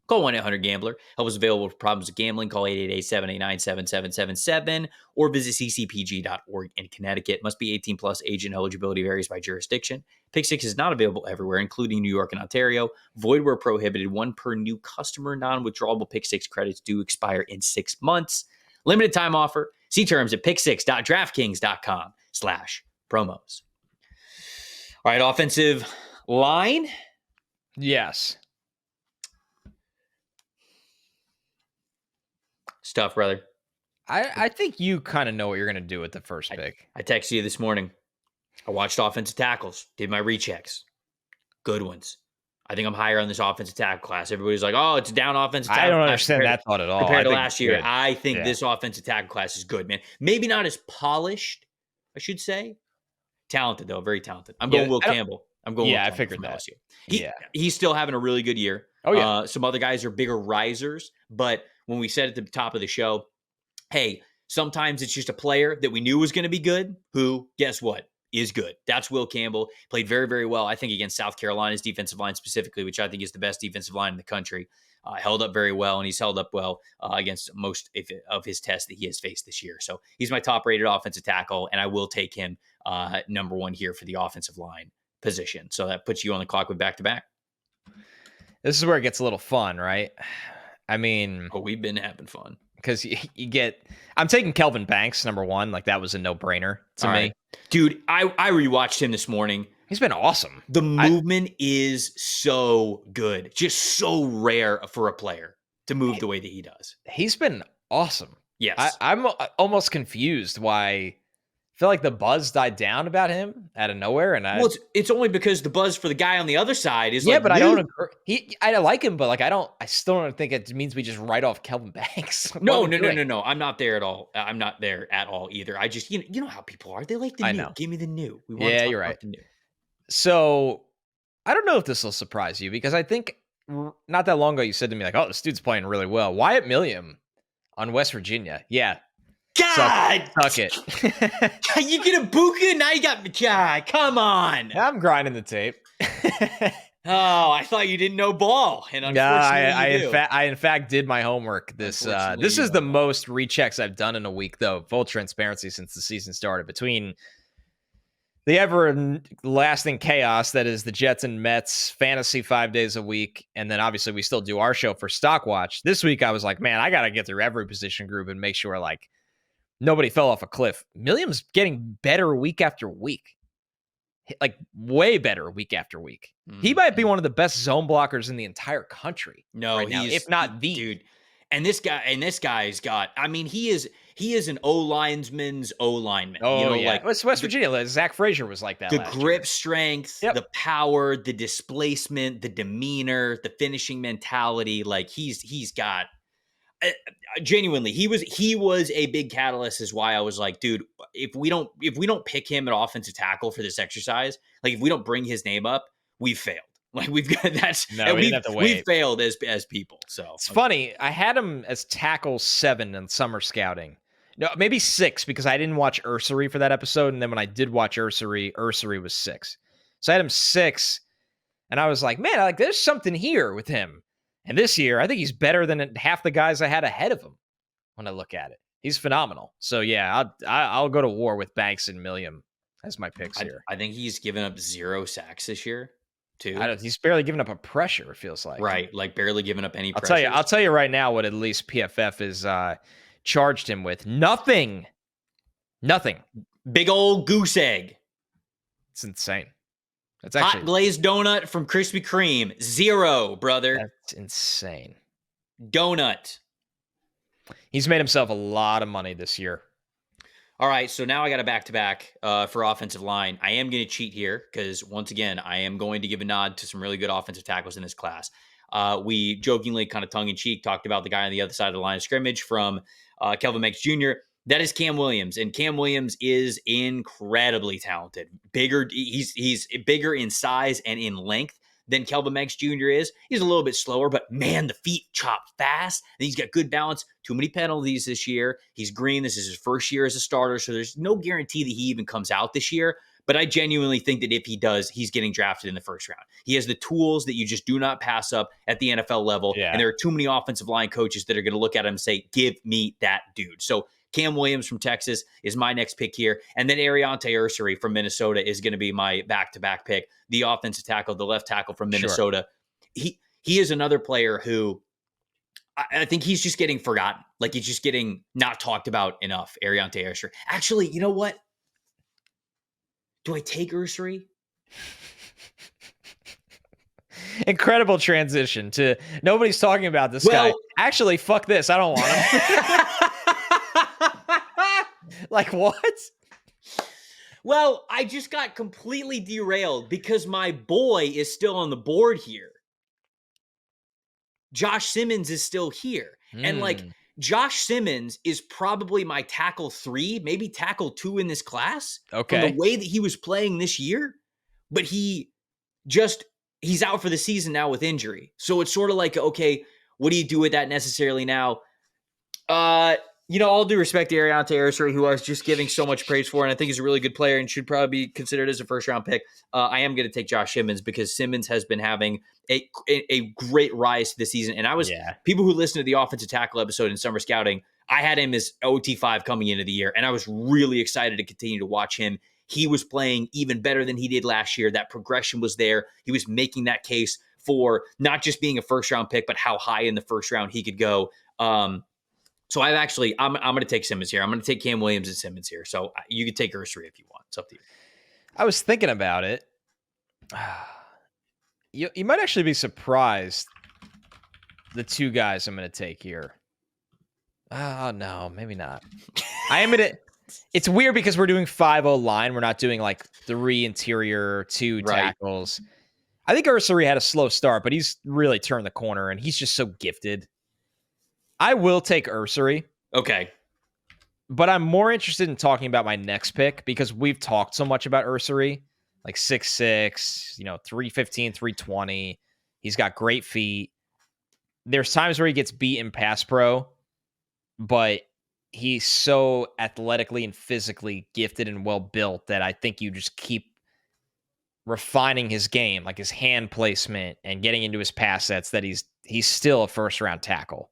call 1-800-GAMBLER. Help is available for problems with gambling. Call 888-789-7777 or visit ccpg.org in Connecticut. Must be 18 plus. Age and eligibility varies by jurisdiction. Pick 6 is not available everywhere, including New York and Ontario. Void where prohibited. 1 per new customer. Non-withdrawable Pick 6 credits do expire in 6 months. Limited time offer. See terms at pick6.draftkings.com/promos. All right, offensive line. Yes. It's tough, brother. I think you kind of know what you're going to do with the first pick. I texted you this morning. I watched offensive tackles, did my rechecks. Good ones. I think I'm higher on this offensive tackle class. Everybody's like, oh, it's a down offensive tackle class. I don't understand that thought at all. Compared to last year, I think this offensive tackle class is good, man. Maybe not as polished, I should say. Talented, though. Very talented. I'm going Will Campbell. I figured that. He's still having a really good year. Oh, yeah. Some other guys are bigger risers, but when we said at the top of the show, hey, sometimes it's just a player that we knew was going to be good who, guess what, is good. That's Will Campbell. Played very, very well, I think, against South Carolina's defensive line specifically, which I think is the best defensive line in the country. Held up very well, and he's held up well against most of his tests that he has faced this year. So he's my top-rated offensive tackle, and I will take him number 1 here for the offensive line position. So that puts you on the clock with back-to-back. This is where it gets a little fun, right? I mean... Oh, we've been having fun. Because you get... I'm taking Kelvin Banks, number 1. Like, that was a no-brainer to me. Right. Dude, I rewatched him this morning. He's been awesome. The movement is so good. Just so rare for a player to move the way that he does. He's been awesome. Yes. I'm almost confused why... I feel like the buzz died down about him out of nowhere, and well, it's only because the buzz for the guy on the other side is but I don't agree. I like him, but like I still don't think it means we just write off Kelvin Banks. No. I'm not there at all. I'm not there at all either. I just you know how people are. They like the new. Give me the new. We want to talk about the new. So I don't know if this will surprise you because I think not that long ago you said to me like, "Oh, this dude's playing really well." Wyatt Milliam on West Virginia, yeah. God, suck it. You get a Buka, now you got God. Come on. I'm grinding the tape. Oh, I thought you didn't know ball, and unfortunately, you do. I in fact did my homowork. This is the most rechecks I've done in a week, though. Full transparency, since the season started, between the ever-lasting chaos that is the Jets and Mets fantasy 5 days a week, and then obviously we still do our show for Stock Watch. This week I was like, man, I got to get through every position group and make sure like nobody fell off a cliff. Milliam's getting better week after week, like way better week after week. He might be one of the best zone blockers in the entire country. No, right now, if not the dude. And this guy's got. I mean, he is an O lineman's O lineman. Oh, like West Virginia. Zach Frazier was like that. The grip strength, the power, the displacement, the demeanor, the finishing mentality. Like he's got. Genuinely, he was a big catalyst. Is why I was like, dude, if we don't pick him at offensive tackle for this exercise, like if we don't bring his name up, we've failed. Like we've got we failed as people. So it's funny. I had him as tackle 7 in summer scouting. No, maybe 6 because I didn't watch Ursary for that episode, and then when I did watch Ursary was 6. So I had him 6, and I was like, man, like there's something here with him. And this year, I think he's better than half the guys I had ahead of him. When I look at it, he's phenomenal. So yeah, I'll go to war with Banks and Milliam as my picks here. I think he's given up 0 sacks this year. Too. He's barely giving up a pressure, it feels like. Right, like barely giving up any pressure. I'll tell you right now what at least PFF is charged him with. Nothing. Big old goose egg. It's insane. That's actually hot glazed donut from Krispy Kreme. 0, brother. That's insane. Donut. He's made himself a lot of money this year. All right, so now I got a back-to-back for offensive line. I am going to cheat here because, once again, I am going to give a nod to some really good offensive tackles in this class. We jokingly, kind of tongue-in-cheek, talked about the guy on the other side of the line of scrimmage from Kelvin Banks Jr. That is Cam Williams, and Cam Williams is incredibly talented. He's bigger in size and in length than Kelvin Banks Jr. is. He's a little bit slower, but man, the feet chop fast, and he's got good balance. Too many penalties this year. He's green. This is his first year as a starter, so there's no guarantee that he even comes out this year. But I genuinely think that if he does, he's getting drafted in the first round. He has the tools that you just do not pass up at the NFL level, and there are too many offensive line coaches that are going to look at him and say, give me that dude. So Cam Williams from Texas is my next pick here. And then Ariante Ursary from Minnesota is going to be my back-to-back pick. The offensive tackle, the left tackle from Minnesota. Sure. He is another player who I think he's just getting forgotten. Like he's just getting not talked about enough, Ariante Ursary. Actually, you know what? Do I take Ursary? Incredible transition to nobody's talking about this guy. Actually, fuck this. I don't want him. Like what? Well, I just got completely derailed because my boy is still on the board here. Josh Simmons is still here. And like Josh Simmons is probably my tackle 3, maybe tackle 2 in this class. Okay. From the way that he was playing this year. But he's out for the season now with injury. So it's sort of like, okay, what do you do with that necessarily now? All due respect to Ariante Ursary, who I was just giving so much praise for, and I think he's a really good player and should probably be considered as a first-round pick. I am going to take Josh Simmons because Simmons has been having a great rise this season. And people who listen to the offensive tackle episode in summer scouting, I had him as OT5 coming into the year, and I was really excited to continue to watch him. He was playing even better than he did last year. That progression was there. He was making that case for not just being a first-round pick, but how high in the first round he could go. So I'm going to take Simmons here. I'm going to take Cam Williams and Simmons here. So you can take Ursary if you want. It's up to you. I was thinking about it. You might actually be surprised the 2 guys I'm going to take here. Oh, no, maybe not. It's weird because we're doing 5-0 line. We're not doing like 3 interior, 2 tackles. I think Ursary had a slow start, but he's really turned the corner, and he's just so gifted. I will take Ursary. Okay. But I'm more interested in talking about my next pick because we've talked so much about Ursary. Like 6'6", 315, 320. He's got great feet. There's times where he gets beat in pass pro, but he's so athletically and physically gifted and well built that I think you just keep refining his game, like his hand placement and getting into his pass sets, that he's still a first round tackle.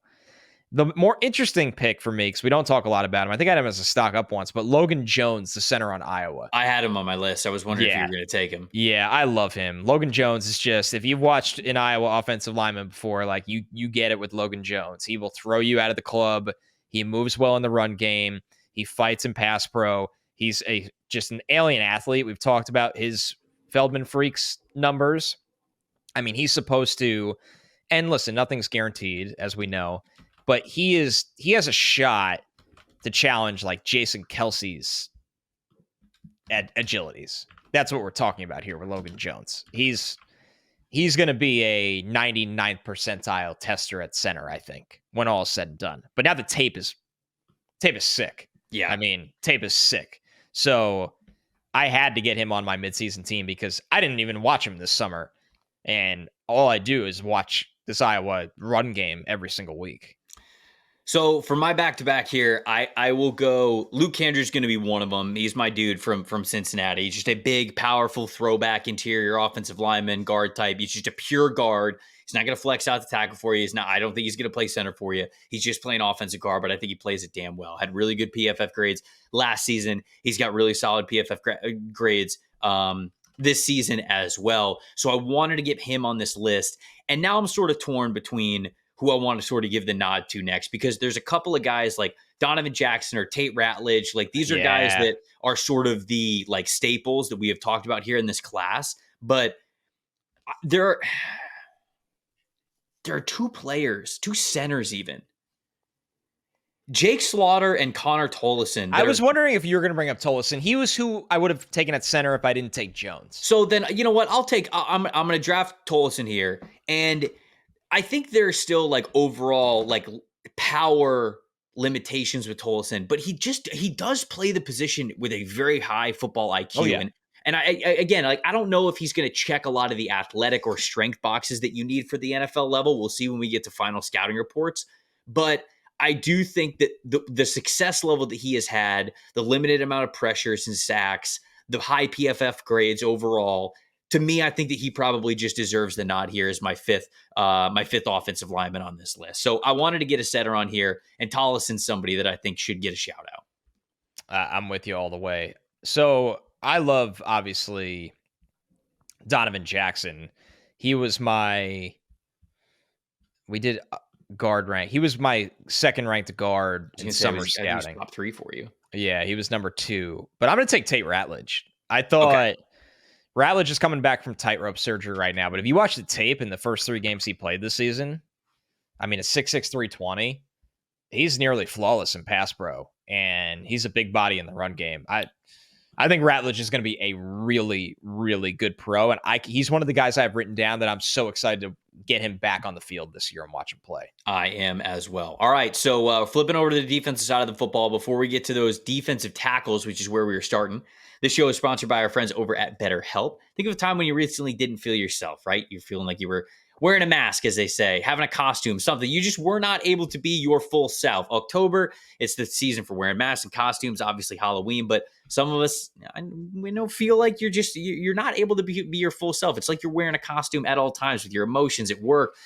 The more interesting pick for me, because we don't talk a lot about him, I think I had him as a stock up once, but Logan Jones, the center on Iowa. I had him on my list. I was wondering if you Yeah. were going to take him. Yeah, I love him. Logan Jones is just, if you've watched an Iowa offensive lineman before, like you get it with Logan Jones. He will throw you out of the club. He moves well in the run game. He fights in pass pro. He's just an alien athlete. We've talked about his Feldman Freaks numbers. I mean, he's supposed to, and listen, nothing's guaranteed, as we know, but he has a shot to challenge like Jason Kelsey's agilities. That's what we're talking about here with Logan Jones. He's going to be a 99th percentile tester at center, I think, when all is said and done. But now the tape is sick. Yeah. I mean, tape is sick. So I had to get him on my midseason team because I didn't even watch him this summer. And all I do is watch this Iowa run game every single week. So for my back-to-back here, I will go. Luke Kendrick's going to be one of them. He's my dude from Cincinnati. He's just a big, powerful throwback interior offensive lineman, guard type. He's just a pure guard. He's not going to flex out the tackle for you. I don't think he's going to play center for you. He's just playing offensive guard, but I think he plays it damn well. Had really good PFF grades last season. He's got really solid PFF grades this season as well. So I wanted to get him on this list. And now I'm sort of torn between who I want to sort of give the nod to next, because there's a couple of guys like Donovan Jackson or Tate Ratledge. Like these are guys that are sort of the like staples that we have talked about here in this class. But there are two players, two centers even. Jake Slaughter and Connor Tollison. I was wondering if you were going to bring up Tollison. He was who I would have taken at center if I didn't take Jones. So then, you know what? I'm going to draft Tollison here. And I think there's still like overall like power limitations with Tollison, but he does play the position with a very high football IQ. Oh, yeah. And I again, like, I don't know if he's going to check a lot of the athletic or strength boxes that you need for the NFL level. We'll see when we get to final scouting reports. But I do think that the success level that he has had, the limited amount of pressures and sacks, the high PFF grades overall, to me, I think that he probably just deserves the nod here as my fifth offensive lineman on this list. So I wanted to get a setter on here, and Tollison's somebody that I think should get a shout out. I'm with you all the way. So I love, obviously, Donovan Jackson. He was we did guard rank. He was my second ranked guard in summer scouting. Top 3 for you. Yeah, he was number 2. But I'm going to take Tate Ratledge. I thought Ratledge is coming back from tightrope surgery right now. But if you watch the tape in the first 3 games he played this season, I mean, a 6'6", 320, he's nearly flawless in pass pro. And he's a big body in the run game. I think Ratledge is going to be a really, really good pro. And he's one of the guys I've written down that I'm so excited to get him back on the field this year and watch him play. I am as well. All right, so flipping over to the defensive side of the football, before we get to those defensive tackles, which is where we were starting, this show is sponsored by our friends over at BetterHelp. Think of a time when you recently didn't feel yourself, right? You're feeling like you were wearing a mask, as they say, having a costume, something. You just were not able to be your full self. October, it's the season for wearing masks and costumes, obviously Halloween, but some of us, we don't feel like you're not able to be your full self. It's like you're wearing a costume at all times with your emotions at work,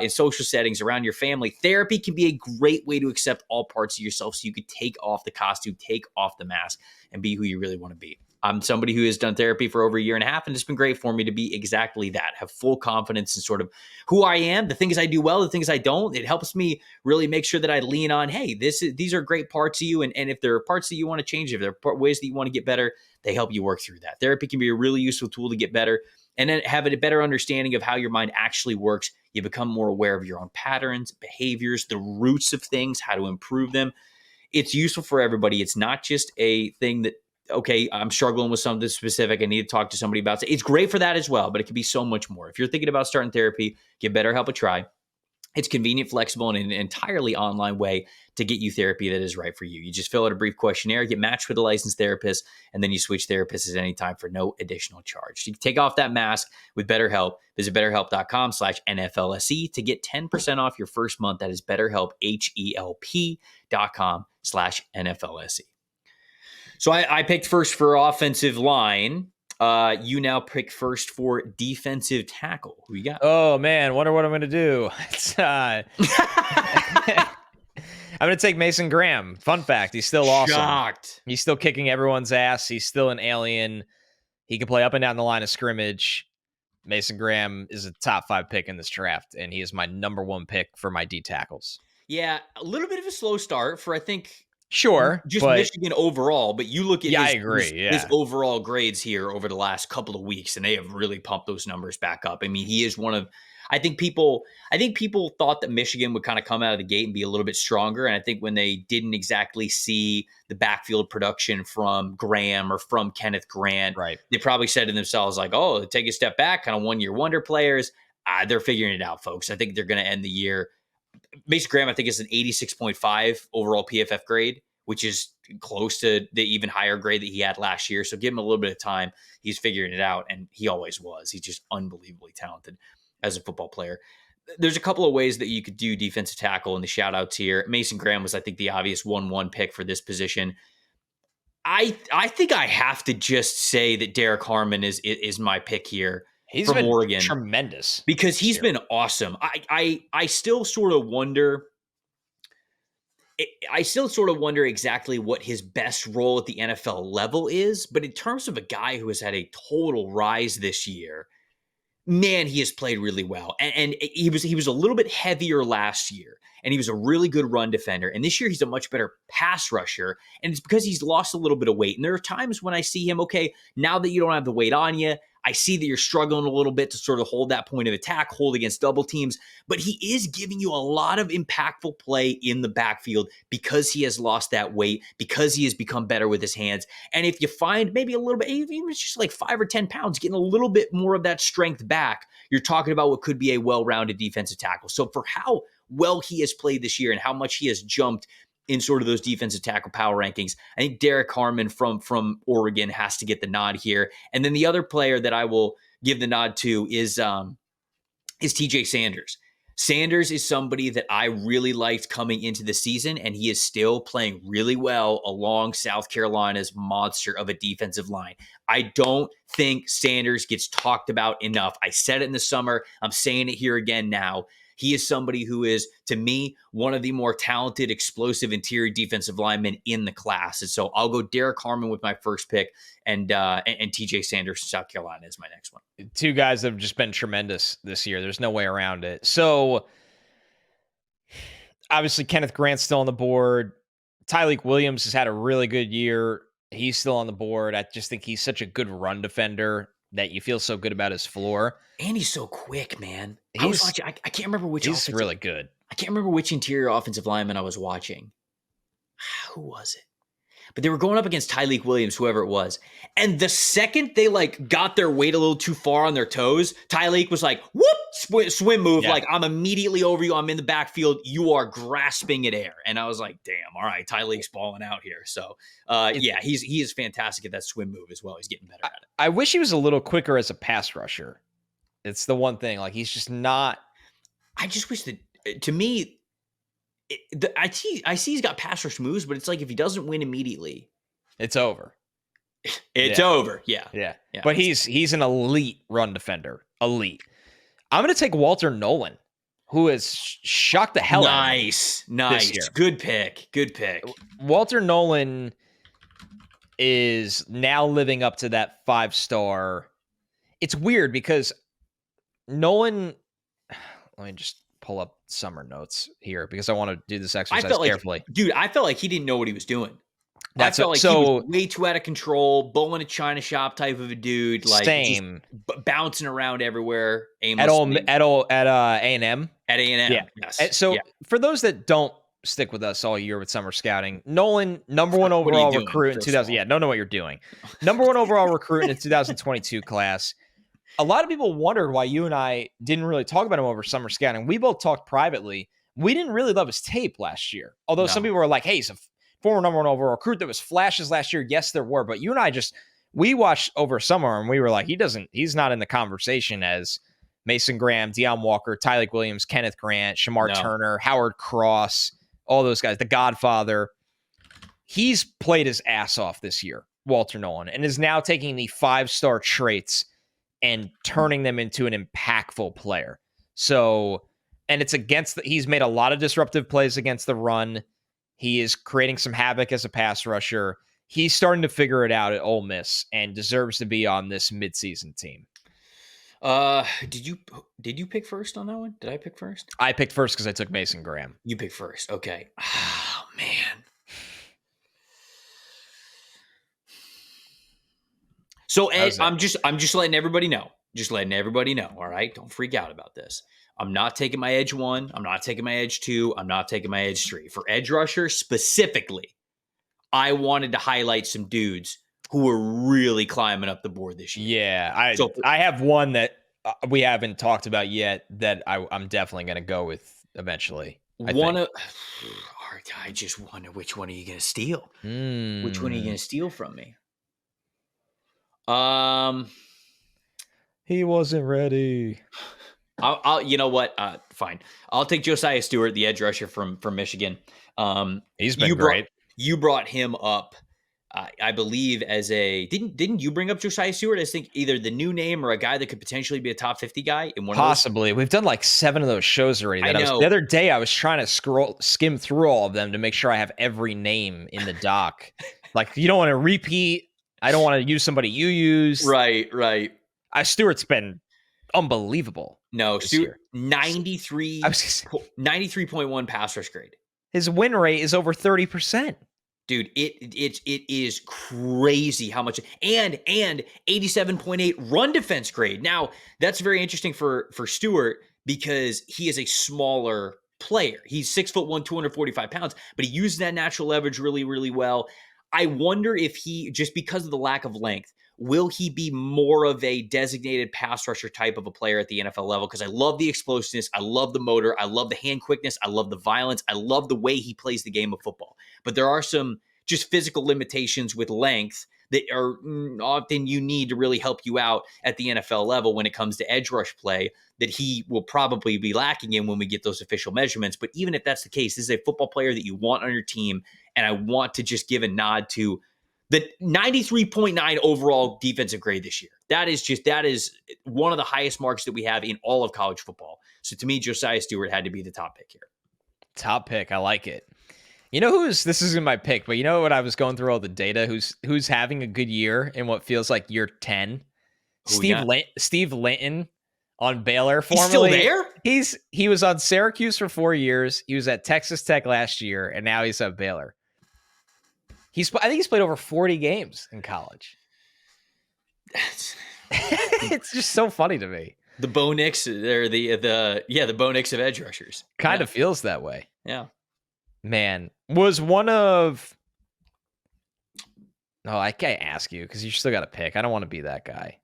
in social settings, around your family. Therapy can be a great way to accept all parts of yourself so you could take off the costume, take off the mask, and be who you really want to be. I'm somebody who has done therapy for over a year and a half, and it's been great for me to be exactly that, have full confidence in sort of who I am, the things I do well, the things I don't. It helps me really make sure that I lean on, hey, these are great parts of you, and if there are parts that you want to change, if there are ways that you want to get better, they help you work through that. Therapy can be a really useful tool to get better, and then having a better understanding of how your mind actually works. You become more aware of your own patterns, behaviors, the roots of things, how to improve them. It's useful for everybody. It's not just a thing that, okay, I'm struggling with something specific, I need to talk to somebody about it. It's great for that as well, but it can be so much more. If you're thinking about starting therapy, give BetterHelp a try. It's convenient, flexible, and an entirely online way to get you therapy that is right for you. You just fill out a brief questionnaire, get matched with a licensed therapist, and then you switch therapists at any time for no additional charge. You can take off that mask with BetterHelp. Visit BetterHelp.com/NFLSE to get 10% off your first month. That is BetterHelp, HELP.com/NFLSE. So I picked first for offensive line. You now pick first for defensive tackle. Who you got? Oh man, wonder what I'm gonna do. It's, I'm gonna take Mason Graham. Fun fact: he's still awesome. Shocked. He's still kicking everyone's ass. He's still an alien. He can play up and down the line of scrimmage. Mason Graham is a top 5 pick in this draft, and he is my number 1 pick for my D tackles. Yeah, a little bit of a slow start for, I think, sure, just Michigan overall, but you look at I agree. His overall grades here over the last couple of weeks, and they have really pumped those numbers back up. I mean, he is one of, I think people thought that Michigan would kind of come out of the gate and be a little bit stronger. And I think when they didn't exactly see the backfield production from Graham or from Kenneth Grant, right, they probably said to themselves like, oh, take a step back, kind of one-year wonder players. They're figuring it out, folks. I think they're going to end the year. Mason Graham, I think, is an 86.5 overall PFF grade, which is close to the even higher grade that he had last year. So give him a little bit of time. He's figuring it out, and he always was. He's just unbelievably talented as a football player. There's a couple of ways that you could do defensive tackle in the shout-outs here. Mason Graham was, I think, the obvious 1-1 pick for this position. I think I have to just say that Derek Harmon is my pick here. He's from been Oregon. Tremendous. Because he's been awesome. I still sort of wonder exactly what his best role at the NFL level is, but in terms of a guy who has had a total rise this year, man, he has played really well. And he was a little bit heavier last year, and he was a really good run defender. And this year he's a much better pass rusher, and it's because he's lost a little bit of weight. And there are times when I see him, okay, now that you don't have the weight on you, I see that you're struggling a little bit to sort of hold that point of attack, hold against double teams, but he is giving you a lot of impactful play in the backfield because he has lost that weight, because he has become better with his hands. And if you find maybe a little bit, even if it's just like 5 or 10 pounds, getting a little bit more of that strength back, you're talking about what could be a well-rounded defensive tackle. So for how well he has played this year and how much he has jumped in sort of those defensive tackle power rankings, I think Derek Harmon from Oregon has to get the nod here. And then the other player that I will give the nod to is TJ Sanders. Sanders is somebody that I really liked coming into the season, and he is still playing really well along South Carolina's monster of a defensive line. I don't think Sanders gets talked about enough. I said it in the summer. I'm saying it here again now. He is somebody who is, to me, one of the more talented, explosive interior defensive linemen in the class. And so I'll go Derek Harmon with my first pick, and TJ Sanders from South Carolina is my next one. 2 guys that have just been tremendous this year. There's no way around it. So obviously Kenneth Grant's still on the board. Tyleik Williams has had a really good year. He's still on the board. I just think he's such a good run defender that you feel so good about his floor. And he's so quick, man. I was watching, I can't remember which. He's really good. I can't remember which interior offensive lineman I was watching. Who was it? But they were going up against Tyleik Williams, whoever it was. And the second they got their weight a little too far on their toes, Tyleik was like, whoop, swim move. Yeah. Like, I'm immediately over you. I'm in the backfield. You are grasping at air. And I was like, damn, all right, Tyleik's balling out here. So, he is fantastic at that swim move as well. He's getting better at it. I wish he was a little quicker as a pass rusher. It's the one thing. Like, he's just not. I just wish that, to me, I see he's got pass rush moves, but it's like if he doesn't win immediately, it's over. It's over. Yeah. But he's an elite run defender. Elite. I'm going to take Walter Nolan, who has shocked the hell out of me. Nice. Good pick. Walter Nolan is now living up to that 5-star. It's weird because Nolan, let me just pull up summer notes here because I want to do this exercise carefully. I felt like he didn't know what he was doing. I felt like he was way too out of control, bull in a china shop type of a dude, like same, just bouncing around everywhere. At A&M. At A&M, yeah. Yes. So for those that don't stick with us all year with summer scouting, Nolan, number 1 overall recruit in 2000. Yeah, don't know what you're doing. Number 1 overall recruit in the 2022 class. a lot of people wondered why you and I didn't really talk about him over summer scouting. We both talked privately. We didn't really love his tape last year. Although some people were like, hey, he's a former number one overall recruit. There was flashes last year. Yes, there were. But you and I we watched over summer and we were like, he's not in the conversation as Mason Graham, Deion Walker, Tyleik Williams, Kenneth Grant, Shamar Turner, Howard Cross, all those guys, the Godfather. He's played his ass off this year, Walter Nolan, and is now taking the 5-star traits and turning them into an impactful player. So, and it's he's made a lot of disruptive plays against the run. He is creating some havoc as a pass rusher. He's starting to figure it out at Ole Miss and deserves to be on this midseason team. Did you pick first on that one? Did I pick first? I picked first because I took Mason Graham. You picked first. Okay. Oh, man. So Ed, I'm just letting everybody know. All right. Don't freak out about this. I'm not taking my edge 1. I'm not taking my edge 2. I'm not taking my edge 3. For edge rusher specifically, I wanted to highlight some dudes who were really climbing up the board this year. Yeah. I have one that we haven't talked about yet that I'm definitely going to go with eventually. I just wonder which one are you going to steal? Which one are you going to steal from me? He wasn't ready. I'll you know what? Fine. I'll take Josiah Stewart, the edge rusher from Michigan. He's been great. You brought him up, I believe, as didn't you bring up Josiah Stewart? I think either the new name or a guy that could potentially be a top 50 guy in one. Possibly. Of those. We've done like 7 of those shows already. The other day I was trying to skim through all of them to make sure I have every name in the doc. Like, you don't want to repeat. I don't want to use somebody you used. Right. Stewart's been unbelievable. No, Stewart, 93.1 pass rush grade. His win rate is over 30%. Dude, it is crazy how much and 87.8 run defense grade. Now, that's very interesting for Stewart because he is a smaller player. He's 6'1", 245 pounds, but he uses that natural leverage really, really well. I wonder if he, just because of the lack of length, will he be more of a designated pass rusher type of a player at the NFL level? Because I love the explosiveness. I love the motor. I love the hand quickness. I love the violence. I love the way he plays the game of football. But there are some just physical limitations with length that are often you need to really help you out at the NFL level when it comes to edge rush play that he will probably be lacking in when we get those official measurements. But even if that's the case, this is a football player that you want on your team. And I want to just give a nod to the 93.9 overall defensive grade this year. That is one of the highest marks that we have in all of college football. So to me, Josiah Stewart had to be the top pick here. Top pick. I like it. You know this isn't my pick, but you know what? I was going through all the data. Who's having a good year in what feels like year 10? Steve Linton on Baylor. Formerly, he's still there? He was on Syracuse for 4 years. He was at Texas Tech last year, and now he's at Baylor. I think he's played over 40 games in college. It's just so funny to me. The Bo Nix, they're the Bo Nix of edge rushers. Kind of feels that way. Yeah. Man, was one of... No, I can't ask you because you still got to pick. I don't want to be that guy.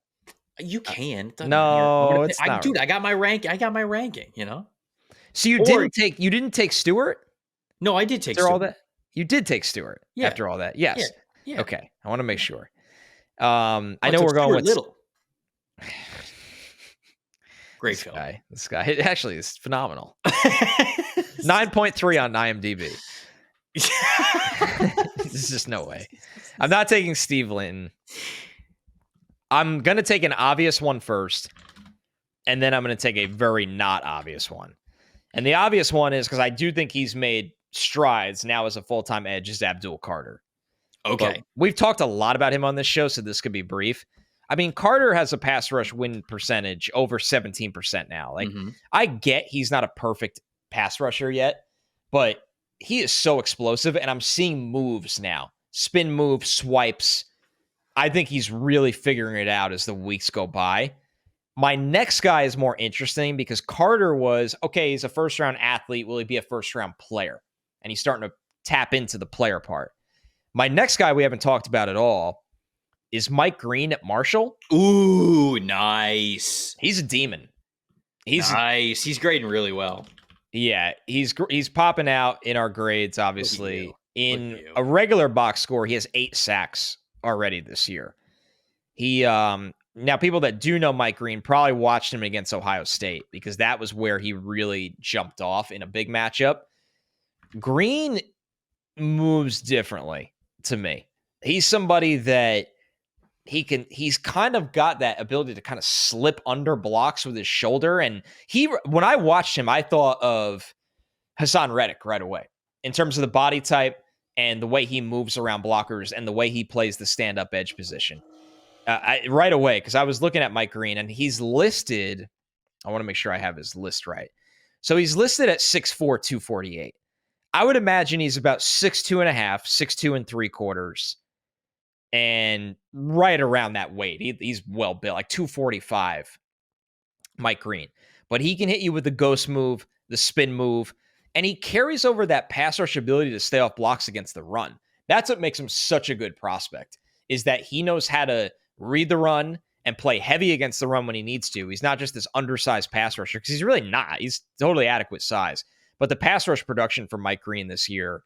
You can. No, it's not. Dude, I got my ranking, you know? So you didn't take Stewart? No, I did take Stewart. All that? You did take Stewart after all that. Yes. Yeah. Okay. I want to make sure. I know we're going with Little. Great film. This guy actually is phenomenal. 9.3 on IMDb. There's just no way. I'm not taking Steve Linton. I'm going to take an obvious one first, and then I'm going to take a very not obvious one. And the obvious one is because I do think he's made strides now as a full-time edge is Abdul Carter. Okay. But we've talked a lot about him on this show, so this could be brief. I mean, Carter has a pass rush win percentage over 17% now. Like, I get he's not a perfect pass rusher yet, but he is so explosive, and I'm seeing moves now. Spin move, swipes. I think he's really figuring it out as the weeks go by. My next guy is more interesting because Carter was, okay, he's a first-round athlete. Will he be a first-round player? And he's starting to tap into the player part. My next guy we haven't talked about at all is Mike Green at Marshall. Ooh, nice. He's a demon. Nice. He's grading really well. Yeah, he's popping out in our grades, obviously. In a regular box score, he has 8 sacks already this year. He now people that do know Mike Green probably watched him against Ohio State because that was where he really jumped off in a big matchup. Green moves differently to me. He's somebody that he's kind of got that ability to kind of slip under blocks with his shoulder. And when I watched him, I thought of Hassan Reddick right away in terms of the body type and the way he moves around blockers and the way he plays the stand-up edge position. Right away, because I was looking at Mike Green and he's listed. I want to make sure I have his list right. So he's listed at 6'4", 248. I would imagine he's about 6'2 and a half, 6'2 and 3/4, and right around that weight. He's well built, like 245, Mike Green. But he can hit you with the ghost move, the spin move, and he carries over that pass rush ability to stay off blocks against the run. That's what makes him such a good prospect, is that he knows how to read the run and play heavy against the run when he needs to. He's not just this undersized pass rusher, because he's really not. He's totally adequate size. But the pass rush production for Mike Green this year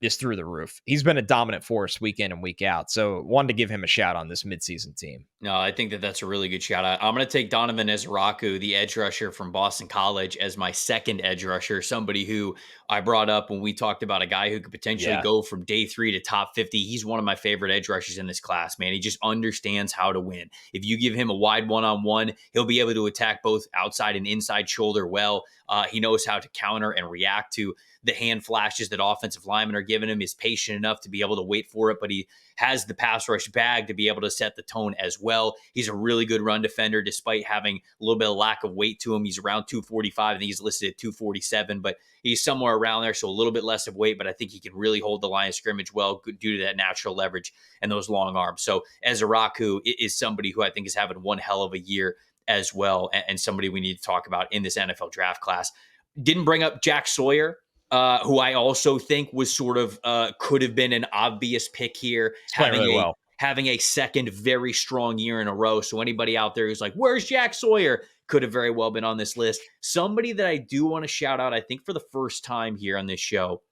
is through the roof. He's been a dominant force week in and week out. So wanted to give him a shout on this midseason team. No, I think that's a really good shout out. I'm going to take Donovan Ezraku, the edge rusher from Boston College, as my second edge rusher, somebody who I brought up when we talked about a guy who could potentially go from day 3 to top 50. He's one of my favorite edge rushers in this class, man. He just understands how to win. If you give him a wide one-on-one, he'll be able to attack both outside and inside shoulder well. He knows how to counter and react to the hand flashes that offensive linemen are giving him. Is patient enough to be able to wait for it, but he has the pass rush bag to be able to set the tone as well. He's a really good run defender, despite having a little bit of lack of weight to him. He's around 245. I think he's listed at 247, but he's somewhere around there, so a little bit less of weight, but I think he can really hold the line of scrimmage well due to that natural leverage and those long arms. So Ezraku is somebody who I think is having one hell of a year as well, and somebody we need to talk about in this NFL draft class. Didn't bring up Jack Sawyer, who I also think was sort of could have been an obvious pick here, having a second very strong year in a row. So anybody out there who's like, where's Jack Sawyer? Could have very well been on this list. Somebody that I do want to shout out, I think for the first time here on this show,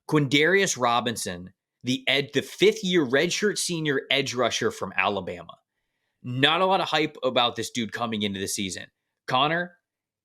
Quindarius Robinson, the 5th-year redshirt senior edge rusher from Alabama. Not a lot of hype about this dude coming into the season. Connor,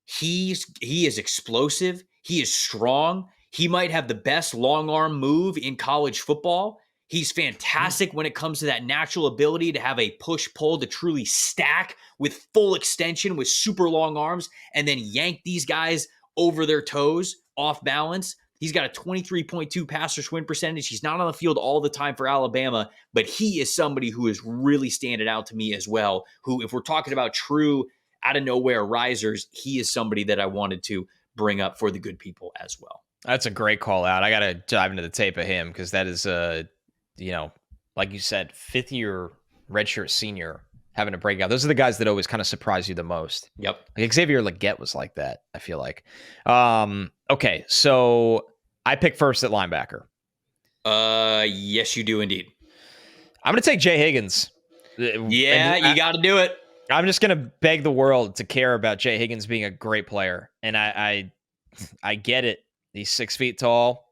he is explosive. He is strong. He might have the best long arm move in college football. He's fantastic when it comes to that natural ability to have a push-pull to truly stack with full extension with super long arms and then yank these guys over their toes off balance. He's got a 23.2 pass rush win percentage. He's not on the field all the time for Alabama, but he is somebody who is really standing out to me as well, who, if we're talking about true out-of-nowhere risers, he is somebody that I wanted to bring up for the good people as well. That's a great call out. I got to dive into the tape of him because that is like you said, 5th-year redshirt senior having a breakout. Those are the guys that always kind of surprise you the most. Yep. Like Xavier Legette was like that, I feel like. Okay, so I pick first at linebacker. Yes, you do indeed. I'm going to take Jay Higgins. Yeah, you got to do it. I'm just going to beg the world to care about Jay Higgins being a great player. And I get it. He's 6 feet tall.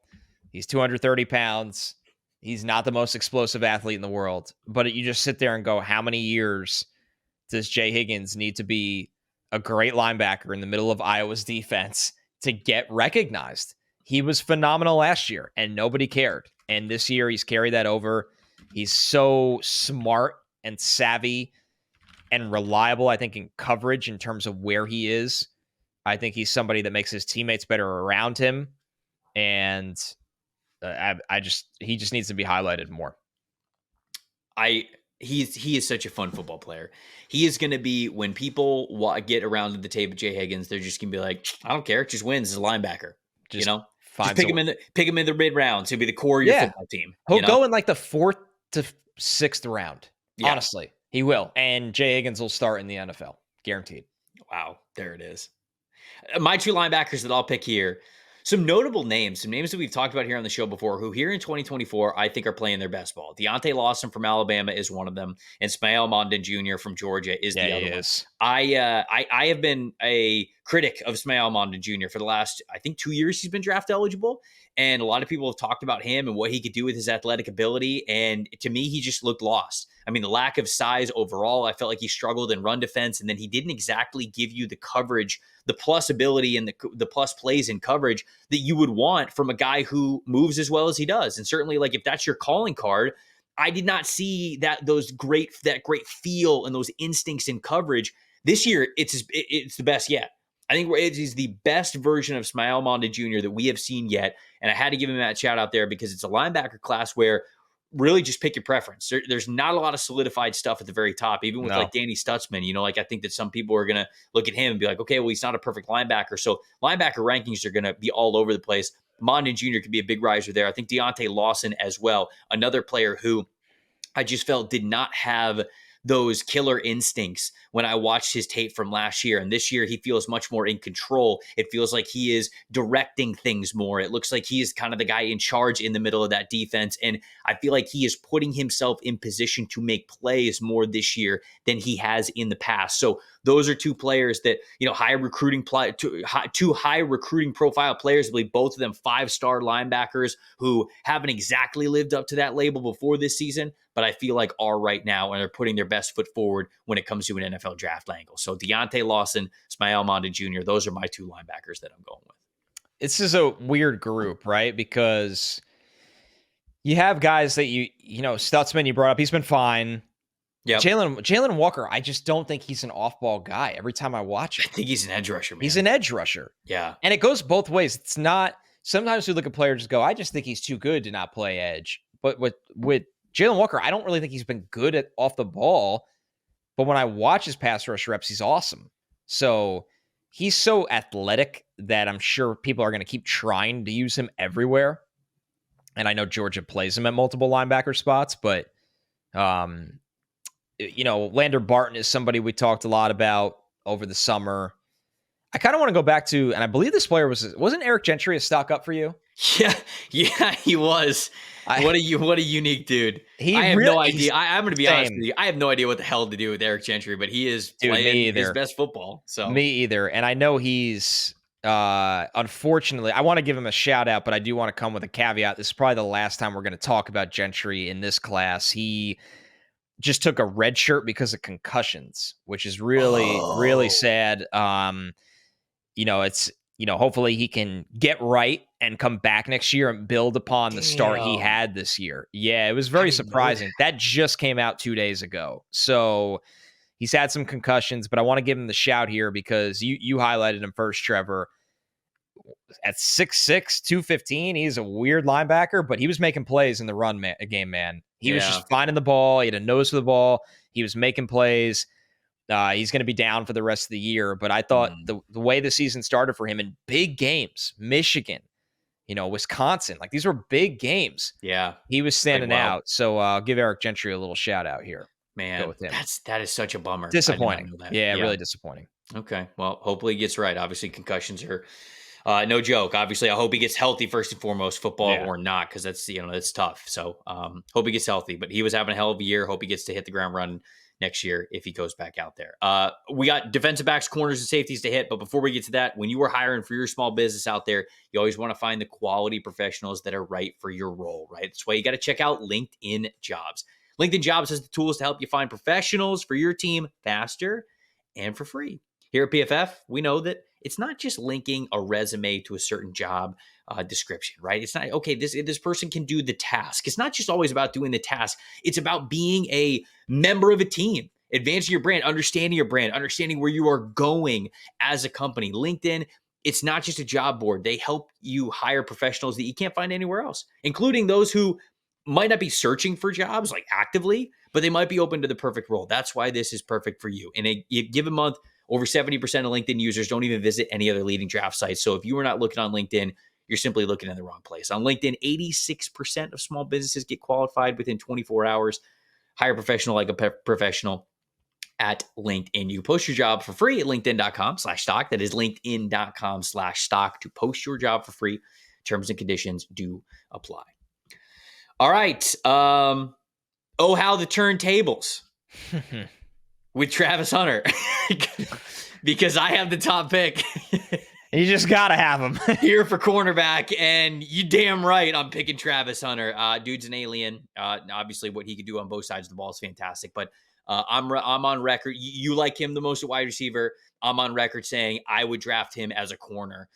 He's 230 pounds. He's not the most explosive athlete in the world. But you just sit there and go, how many years does Jay Higgins need to be a great linebacker in the middle of Iowa's defense to get recognized? He was phenomenal last year, and nobody cared. And this year, he's carried that over. He's so smart and savvy and reliable, I think, in coverage in terms of where he is. I think he's somebody that makes his teammates better around him. And he just needs to be highlighted more. He is such a fun football player. He is going to be, when people get around to the tape of Jay Higgins, they're just going to be like, I don't care. Just wins as a linebacker. Just pick him in the mid rounds. He'll be the core of your football team. He'll go in like the 4th to 6th round. Yeah. Honestly, he will. And Jay Higgins will start in the NFL. Guaranteed. Wow. There it is. My 2 linebackers that I'll pick here. some notable names, some names that we've talked about here on the show before, who here in 2024, I think are playing their best ball. Deontay Lawson from Alabama is one of them, and Smael Mondon Jr. from Georgia is Yeah, the he other one. is. I have been a critic of Smael Mondon Jr. for the last, I think, 2 years. He's been draft eligible, and a lot of people have talked about him and what he could do with his athletic ability. And to me, he just looked lost. I mean, the lack of size overall, I felt like he struggled in run defense, and then he didn't exactly give you the coverage, the plus ability, and the plus plays in coverage that you would want from a guy who moves as well as he does. And certainly, like, if that's your calling card, I did not see that great feel and those instincts in coverage. This year, it's the best yet. I think it is the best version of Smael Mondon Jr. that we have seen yet. And I had to give him that shout out there because it's a linebacker class where really just pick your preference. There's not a lot of solidified stuff at the very top, even with like Danny Stutzman. You know, like I think that some people are going to look at him and be like, okay, well, he's not a perfect linebacker. So linebacker rankings are going to be all over the place. Mondon Jr. could be a big riser there. I think Deontay Lawson as well, another player who I just felt did not have those killer instincts when I watched his tape from last year. And this year, he feels much more in control. It feels like he is directing things more. It looks like he is kind of the guy in charge in the middle of that defense. And I feel like he is putting himself in position to make plays more this year than he has in the past. So those are two players that, you know, two high recruiting profile players. I believe both of them 5-star linebackers who haven't exactly lived up to that label before this season, but I feel like are right now, and are putting their best foot forward when it comes to an NFL draft angle. So Deontay Lawson, Smael Mondon Jr., those are my two linebackers that I'm going with. This is a weird group, right? Because you have guys that you know, Stutzman, you brought up, he's been fine. Yeah, Jalen Walker, I just don't think he's an off-ball guy every time I watch him. I think he's an edge rusher, man. He's an edge rusher. Yeah. And it goes both ways. It's not, sometimes we look at players and go, I just think he's too good to not play edge. But with Jalen Walker, I don't really think he's been good at off the ball. But when I watch his pass rush reps, he's awesome. So he's so athletic that I'm sure people are going to keep trying to use him everywhere. And I know Georgia plays him at multiple linebacker spots, but you know, Lander Barton is somebody we talked a lot about over the summer. I kind of want to go back to, and I believe this player wasn't Eric Gentry a stock up for you? Yeah, he was. What a unique dude. I have no idea. I'm going to be honest with you. I have no idea what the hell to do with Eric Gentry, but he is playing his best football. So me either. And I know he's unfortunately, I want to give him a shout out, but I do want to come with a caveat. This is probably the last time we're going to talk about Gentry in this class. He just took a red shirt because of concussions, which is really sad. You know, it's, you know, hopefully he can get right and come back next year and build upon the start he had this year. Yeah, it was very surprising. That just came out 2 days ago. So he's had some concussions, but I want to give him the shout here because you highlighted him first, Trevor. At 6'6", 215, he's a weird linebacker, but he was making plays in the run game, man. He was just finding the ball. He had a nose for the ball. He was making plays. He's going to be down for the rest of the year, but I thought the way the season started for him in big games, Michigan, you know, Wisconsin, like these were big games. Yeah. He was standing out. So I'll give Eric Gentry a little shout out here. Man, that is such a bummer. Disappointing. Yeah, really disappointing. Okay. Well, hopefully he gets right. Obviously concussions are no joke. Obviously, I hope he gets healthy first and fourmost, football or not, because that's, you know, that's tough. So hope he gets healthy, but he was having a hell of a year. Hope he gets to hit the ground running next year if he goes back out there. We got defensive backs, corners, and safeties to hit. But before we get to that, when you are hiring for your small business out there, you always want to find the quality professionals that are right for your role, right? That's why you got to check out LinkedIn Jobs. LinkedIn Jobs has the tools to help you find professionals for your team faster and for free. Here at PFF, we know that it's not just linking a resume to a certain job description, right? It's not, okay, this person can do the task. It's not just always about doing the task. It's about being a member of a team, advancing your brand, understanding where you are going as a company. LinkedIn, it's not just a job board. They help you hire professionals that you can't find anywhere else, including those who might not be searching for jobs like actively, but they might be open to the perfect role. That's why this is perfect for you. In a given month, over 70% of LinkedIn users don't even visit any other leading draft sites. So if you are not looking on LinkedIn, you're simply looking in the wrong place. On LinkedIn, 86% of small businesses get qualified within 24 hours. Hire a professional like a professional. at LinkedIn. You can post your job for free at linkedin.com/stock. That is linkedin.com/stock to post your job for free. Terms and conditions do apply. All right. How the turntables with Travis Hunter. Because I have the top pick. You just got to have him. Here for cornerback, and you damn right I'm picking Travis Hunter. Dude's an alien. Obviously, what he could do on both sides of the ball is fantastic, but I'm on record. You like him the most at wide receiver. I'm on record saying I would draft him as a corner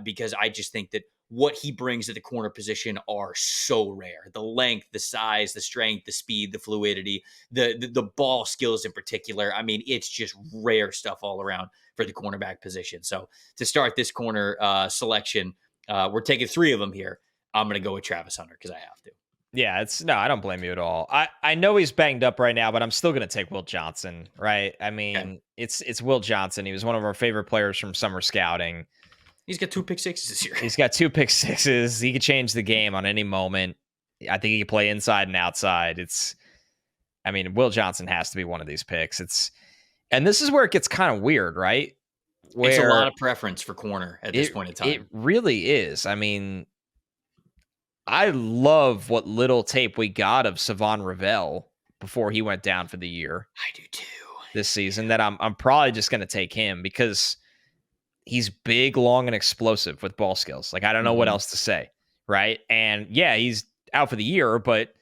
because I just think that what he brings at the corner position are so rare. The length, the size, the strength, the speed, the fluidity, the ball skills in particular. I mean, it's just rare stuff all around for the cornerback position. So to start this corner selection, we're taking 3 of them here. I'm going to go with Travis Hunter because I have to. Yeah, I don't blame you at all. I know he's banged up right now, but I'm still going to take Will Johnson, right? I mean, Okay. it's Will Johnson. He was one of our favorite players from summer scouting. He's got 2 pick sixes this year. He's got 2 pick sixes. He could change the game on any moment. I think he can play inside and outside. Will Johnson has to be one of these picks. And this is where it gets kind of weird, right? It's a lot of preference for corner at this point in time. It really is. I mean, I love what little tape we got of Savon Ravel before he went down for the year. I do too. This season, that I'm probably just going to take him because he's big, long, and explosive with ball skills. Like, I don't know what else to say, right? And yeah, he's out for the year, but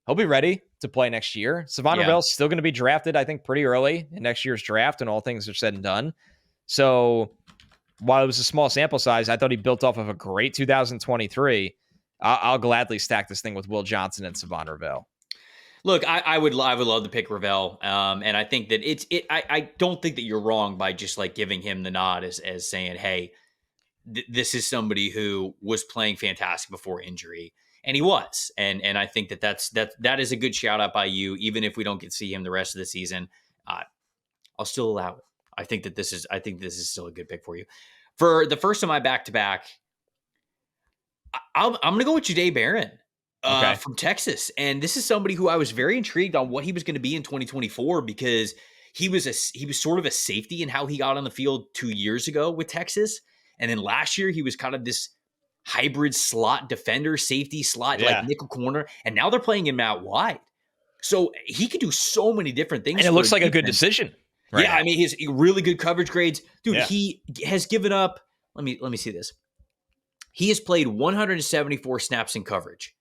he'll be ready to play next year. Savon Ravel's still going to be drafted, I think, pretty early in next year's draft, and all things are said and done. So while it was a small sample size, I thought he built off of a great 2023. I'll gladly stack this thing with Will Johnson and Savon Ravel. Look, I would love to pick Ravel, and I think that I don't think that you're wrong by just like giving him the nod as saying, hey, this is somebody who was playing fantastic before injury, and he was, and I think that is a good shout out by you, even if we don't get to see him the rest of the season. I'll still allow it. I think this is still a good pick for you. For the first of my back to back, I'm going to go with Jahdae Barron. From Texas. And this is somebody who I was very intrigued on what he was going to be in 2024 because he was sort of a safety in how he got on the field 2 years ago with Texas. And then last year he was kind of this hybrid slot defender, safety slot, like nickel corner. And now they're playing him out wide. So he could do so many different things. And it looks like a good decision. Right now. I mean, he's really good coverage grades. Dude, he has given up, let me see this. He has played 174 snaps in coverage.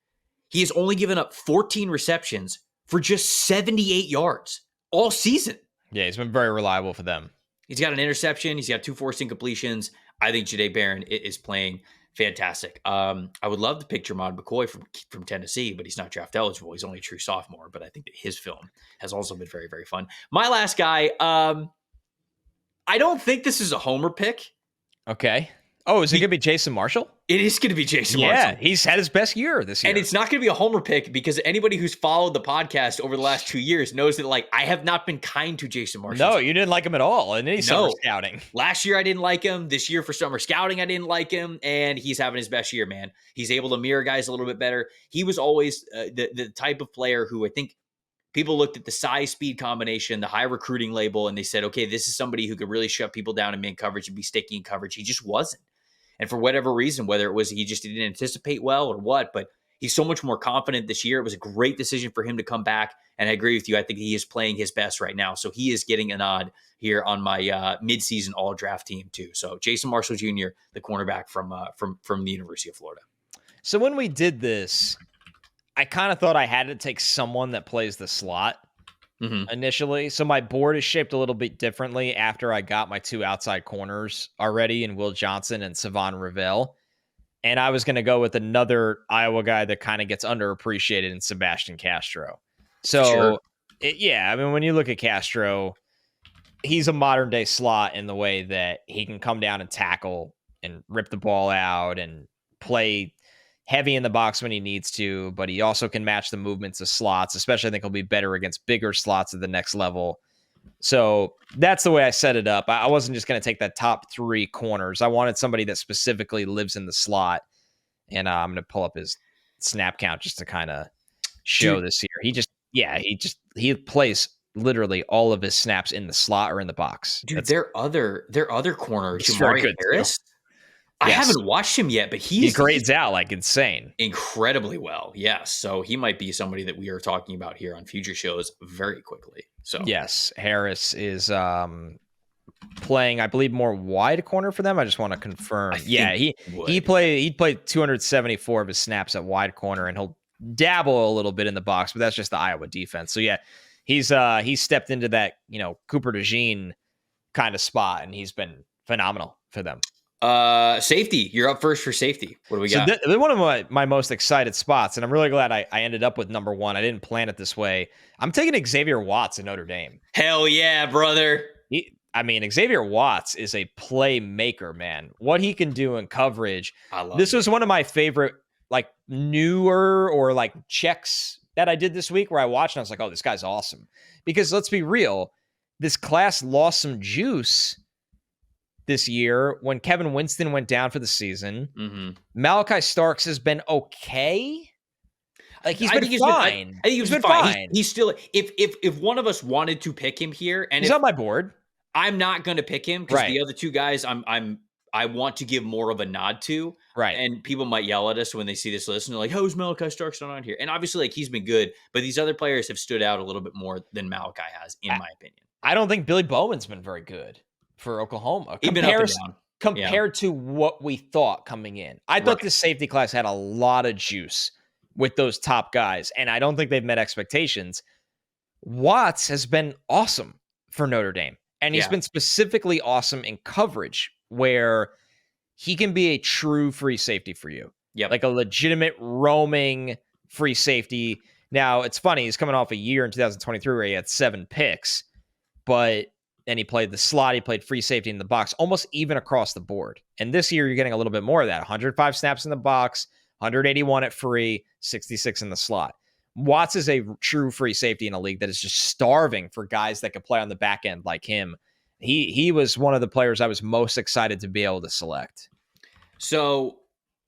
He has only given up 14 receptions for just 78 yards all season. Yeah, he's been very reliable for them. He's got an interception. He's got 2 forced incompletions. I think Jahdae Barron is playing fantastic. I would love to pick Jermod McCoy from Tennessee, but he's not draft eligible. He's only a true sophomore, but I think that his film has also been very, very fun. My last guy, I don't think this is a homer pick. Okay. Oh, is it going to be Jason Marshall? It is going to be Jason Marshall. Yeah, he's had his best year this year. And it's not going to be a homer pick because anybody who's followed the podcast over the last 2 years knows that, like, I have not been kind to Jason Marshall. No, you didn't like him at all in any summer scouting. Last year, I didn't like him. This year for summer scouting, I didn't like him. And he's having his best year, man. He's able to mirror guys a little bit better. He was always the type of player who I think people looked at the size speed combination, the high recruiting label, and they said, okay, this is somebody who could really shut people down in man coverage and be sticky in coverage. He just wasn't. And for whatever reason, whether it was he just didn't anticipate well or what, but he's so much more confident this year. It was a great decision for him to come back. And I agree with you. I think he is playing his best right now. So he is getting a nod here on my midseason all-draft team too. So Jason Marshall Jr., the cornerback from the University of Florida. So when we did this, I kind of thought I had to take someone that plays the slot initially. So my board is shaped a little bit differently after I got my 2 outside corners already in Will Johnson and Savon Ravel. And I was going to go with another Iowa guy that kind of gets underappreciated in Sebastian Castro. So, when you look at Castro, he's a modern day slot in the way that he can come down and tackle and rip the ball out and play heavy in the box when he needs to, but he also can match the movements of slots, especially I think he'll be better against bigger slots at the next level. So that's the way I set it up. I wasn't just going to take that top 3 corners. I wanted somebody that specifically lives in the slot, and I'm going to pull up his snap count just to kind of show this here. He plays literally all of his snaps in the slot or in the box. Dude, their other corner, He's very Jamari good too. Harris. I Yes. haven't watched him yet, but He grades out like insane. incredibly well. Yes. So he might be somebody that we are talking about here on future shows very quickly. So yes, Harris is playing, I believe, more wide corner for them. I just want to confirm. Yeah, he played 274 of his snaps at wide corner, and he'll dabble a little bit in the box, but that's just the Iowa defense. So yeah, he's stepped into that, Cooper DeJean kind of spot, and he's been phenomenal for them. Safety, you're up first for safety. What do we got? They're one of my most excited spots, and I'm really glad I ended up with number one. I didn't plan it this way. I'm taking Xavier Watts at Notre Dame. Hell yeah, brother. Xavier Watts is a playmaker, man. What he can do in coverage. This was one of my favorite, newer or checks that I did this week where I watched and I was like, oh, this guy's awesome. Because let's be real, this class lost some juice this year when Kevin Winston went down for the season. Mm-hmm. Malachi Starks has been okay. He's been fine. I think he's been fine. He's still, if one of us wanted to pick him here, and he's on my board, I'm not going to pick him because the other two guys I want to give more of a nod to. Right. And people might yell at us when they see this list and they're like, how is Malachi Starks not on here? And obviously, he's been good, but these other players have stood out a little bit more than Malachi has, in my opinion. I don't think Billy Bowman's been very good for Oklahoma. He's been up and down. Compared to what we thought coming in. I thought this safety class had a lot of juice with those top guys, and I don't think they've met expectations. Watts has been awesome for Notre Dame, and he's been specifically awesome in coverage where he can be a true free safety for you. Like a legitimate roaming free safety. Now, it's funny, he's coming off a year in 2023 where he had 7 picks, but then he played the slot, he played free safety in the box, almost even across the board. And this year, you're getting a little bit more of that. 105 snaps in the box, 181 at free, 66 in the slot. Watts is a true free safety in a league that is just starving for guys that could play on the back end like him. He was one of the players I was most excited to be able to select. So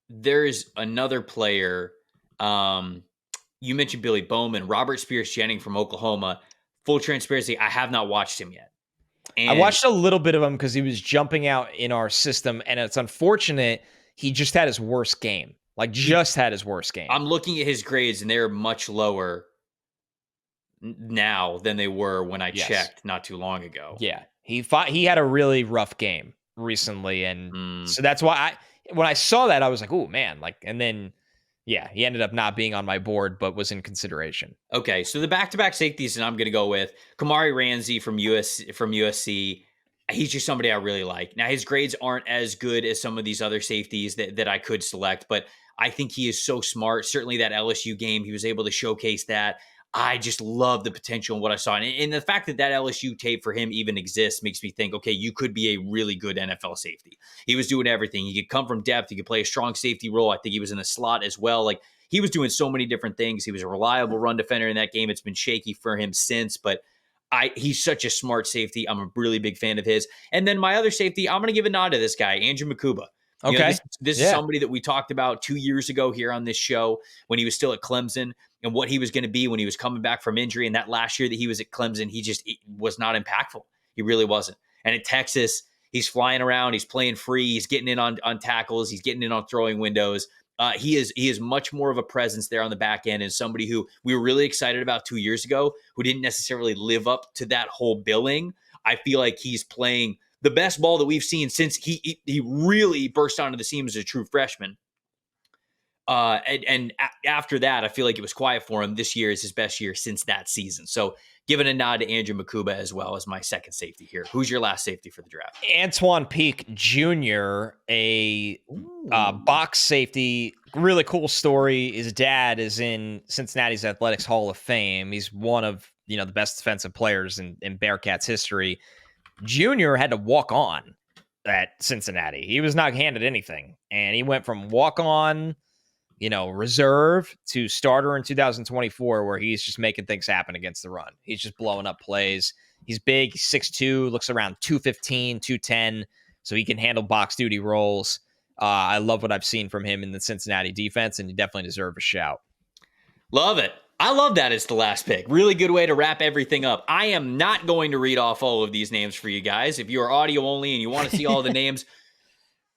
there's another player. You mentioned Billy Bowman, Robert Spears-Jennings from Oklahoma. Full transparency, I have not watched him yet. And I watched a little bit of him because he was jumping out in our system, and it's unfortunate he just had his worst game. Had his worst game. I'm looking at his grades, and they're much lower now than they were when I checked not too long ago. Yeah, he had a really rough game recently, and so that's why when I saw that, I was like, oh, man. And then, he ended up not being on my board, but was in consideration. Okay, so the back-to-back safeties that I'm going to go with, Kamari Ramsey from USC. He's just somebody I really like. Now, his grades aren't as good as some of these other safeties that I could select, but I think he is so smart. Certainly that LSU game, he was able to showcase that. I just love the potential in what I saw. And the fact that LSU tape for him even exists makes me think, okay, you could be a really good NFL safety. He was doing everything. He could come from depth. He could play a strong safety role. I think he was in the slot as well. He was doing so many different things. He was a reliable run defender in that game. It's been shaky for him since, but he's such a smart safety. I'm a really big fan of his. And then my other safety, I'm going to give a nod to this guy, Andrew Makuba. Okay. This is somebody that we talked about 2 years ago here on this show when he was still at Clemson and what he was going to be when he was coming back from injury. And that last year that he was at Clemson, he was not impactful. He really wasn't. And at Texas, he's flying around. He's playing free. He's getting in on tackles. He's getting in on throwing windows. He is much more of a presence there on the back end and somebody who we were really excited about 2 years ago who didn't necessarily live up to that whole billing. I feel like he's playing the best ball that we've seen since he really burst onto the scene as a true freshman. And after that, I feel like it was quiet for him. This year is his best year since that season. So giving a nod to Andrew Makuba as well as my second safety here. Who's your last safety for the draft? Antoine Peak Jr., a box safety. Really cool story. His dad is in Cincinnati's Athletics Hall of Fame. He's one of the best defensive players in Bearcats history. Junior had to walk on at Cincinnati. He was not handed anything. And he went from walk on, reserve to starter in 2024, where he's just making things happen against the run. He's just blowing up plays. He's big, 6'2", looks around 215, 210, so he can handle box duty roles. I love what I've seen from him in the Cincinnati defense, and he definitely deserves a shout. Love it. I love that it's the last pick. Really good way to wrap everything up. I am not going to read off all of these names for you guys. If you are audio only and you want to see all the names,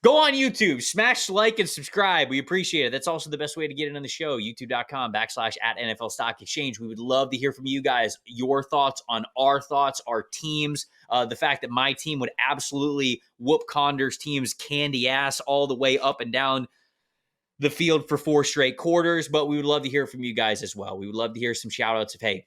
go on YouTube, smash like and subscribe. We appreciate it. That's also the best way to get in on the show, youtube.com/@NFL Stock Exchange. We would love to hear from you guys, your thoughts on our thoughts, our teams, the fact that my team would absolutely whoop Conder's team's candy ass all the way up and down the field for 4 straight quarters. But we would love to hear from you guys as well. We would love to hear some shout outs of, hey,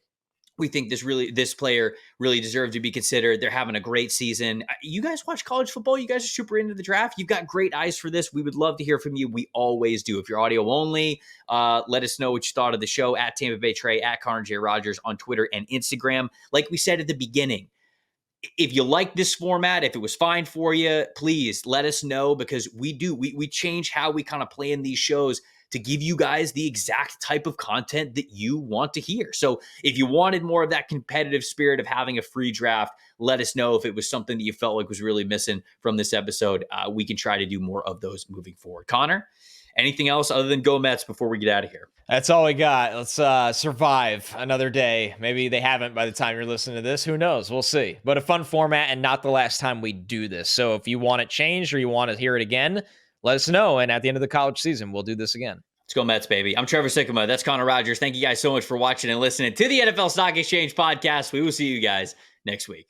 we think this player really deserves to be considered. They're having a great season. You guys watch college football. You guys are super into the draft. You've got great eyes for this. We would love to hear from you. We always do. If you're audio only, let us know what you thought of the show at Tampa Bay Trey, at Connor J. Rogers on Twitter and Instagram. Like we said at the beginning, if you like this format, if it was fine for you, please let us know, because we change how we kind of plan these shows to give you guys the exact type of content that you want to hear. So if you wanted more of that competitive spirit of having a free draft, let us know if it was something that you felt like was really missing from this episode. We can try to do more of those moving forward. Connor, anything else other than go Mets before we get out of here? That's all we got. Let's survive another day. Maybe they haven't by the time you're listening to this. Who knows? We'll see. But a fun format and not the last time we do this. So if you want it changed or you want to hear it again, let us know. And at the end of the college season, we'll do this again. Let's go Mets, baby. I'm Trevor Sikkema. That's Connor Rogers. Thank you guys so much for watching and listening to the NFL Stock Exchange podcast. We will see you guys next week.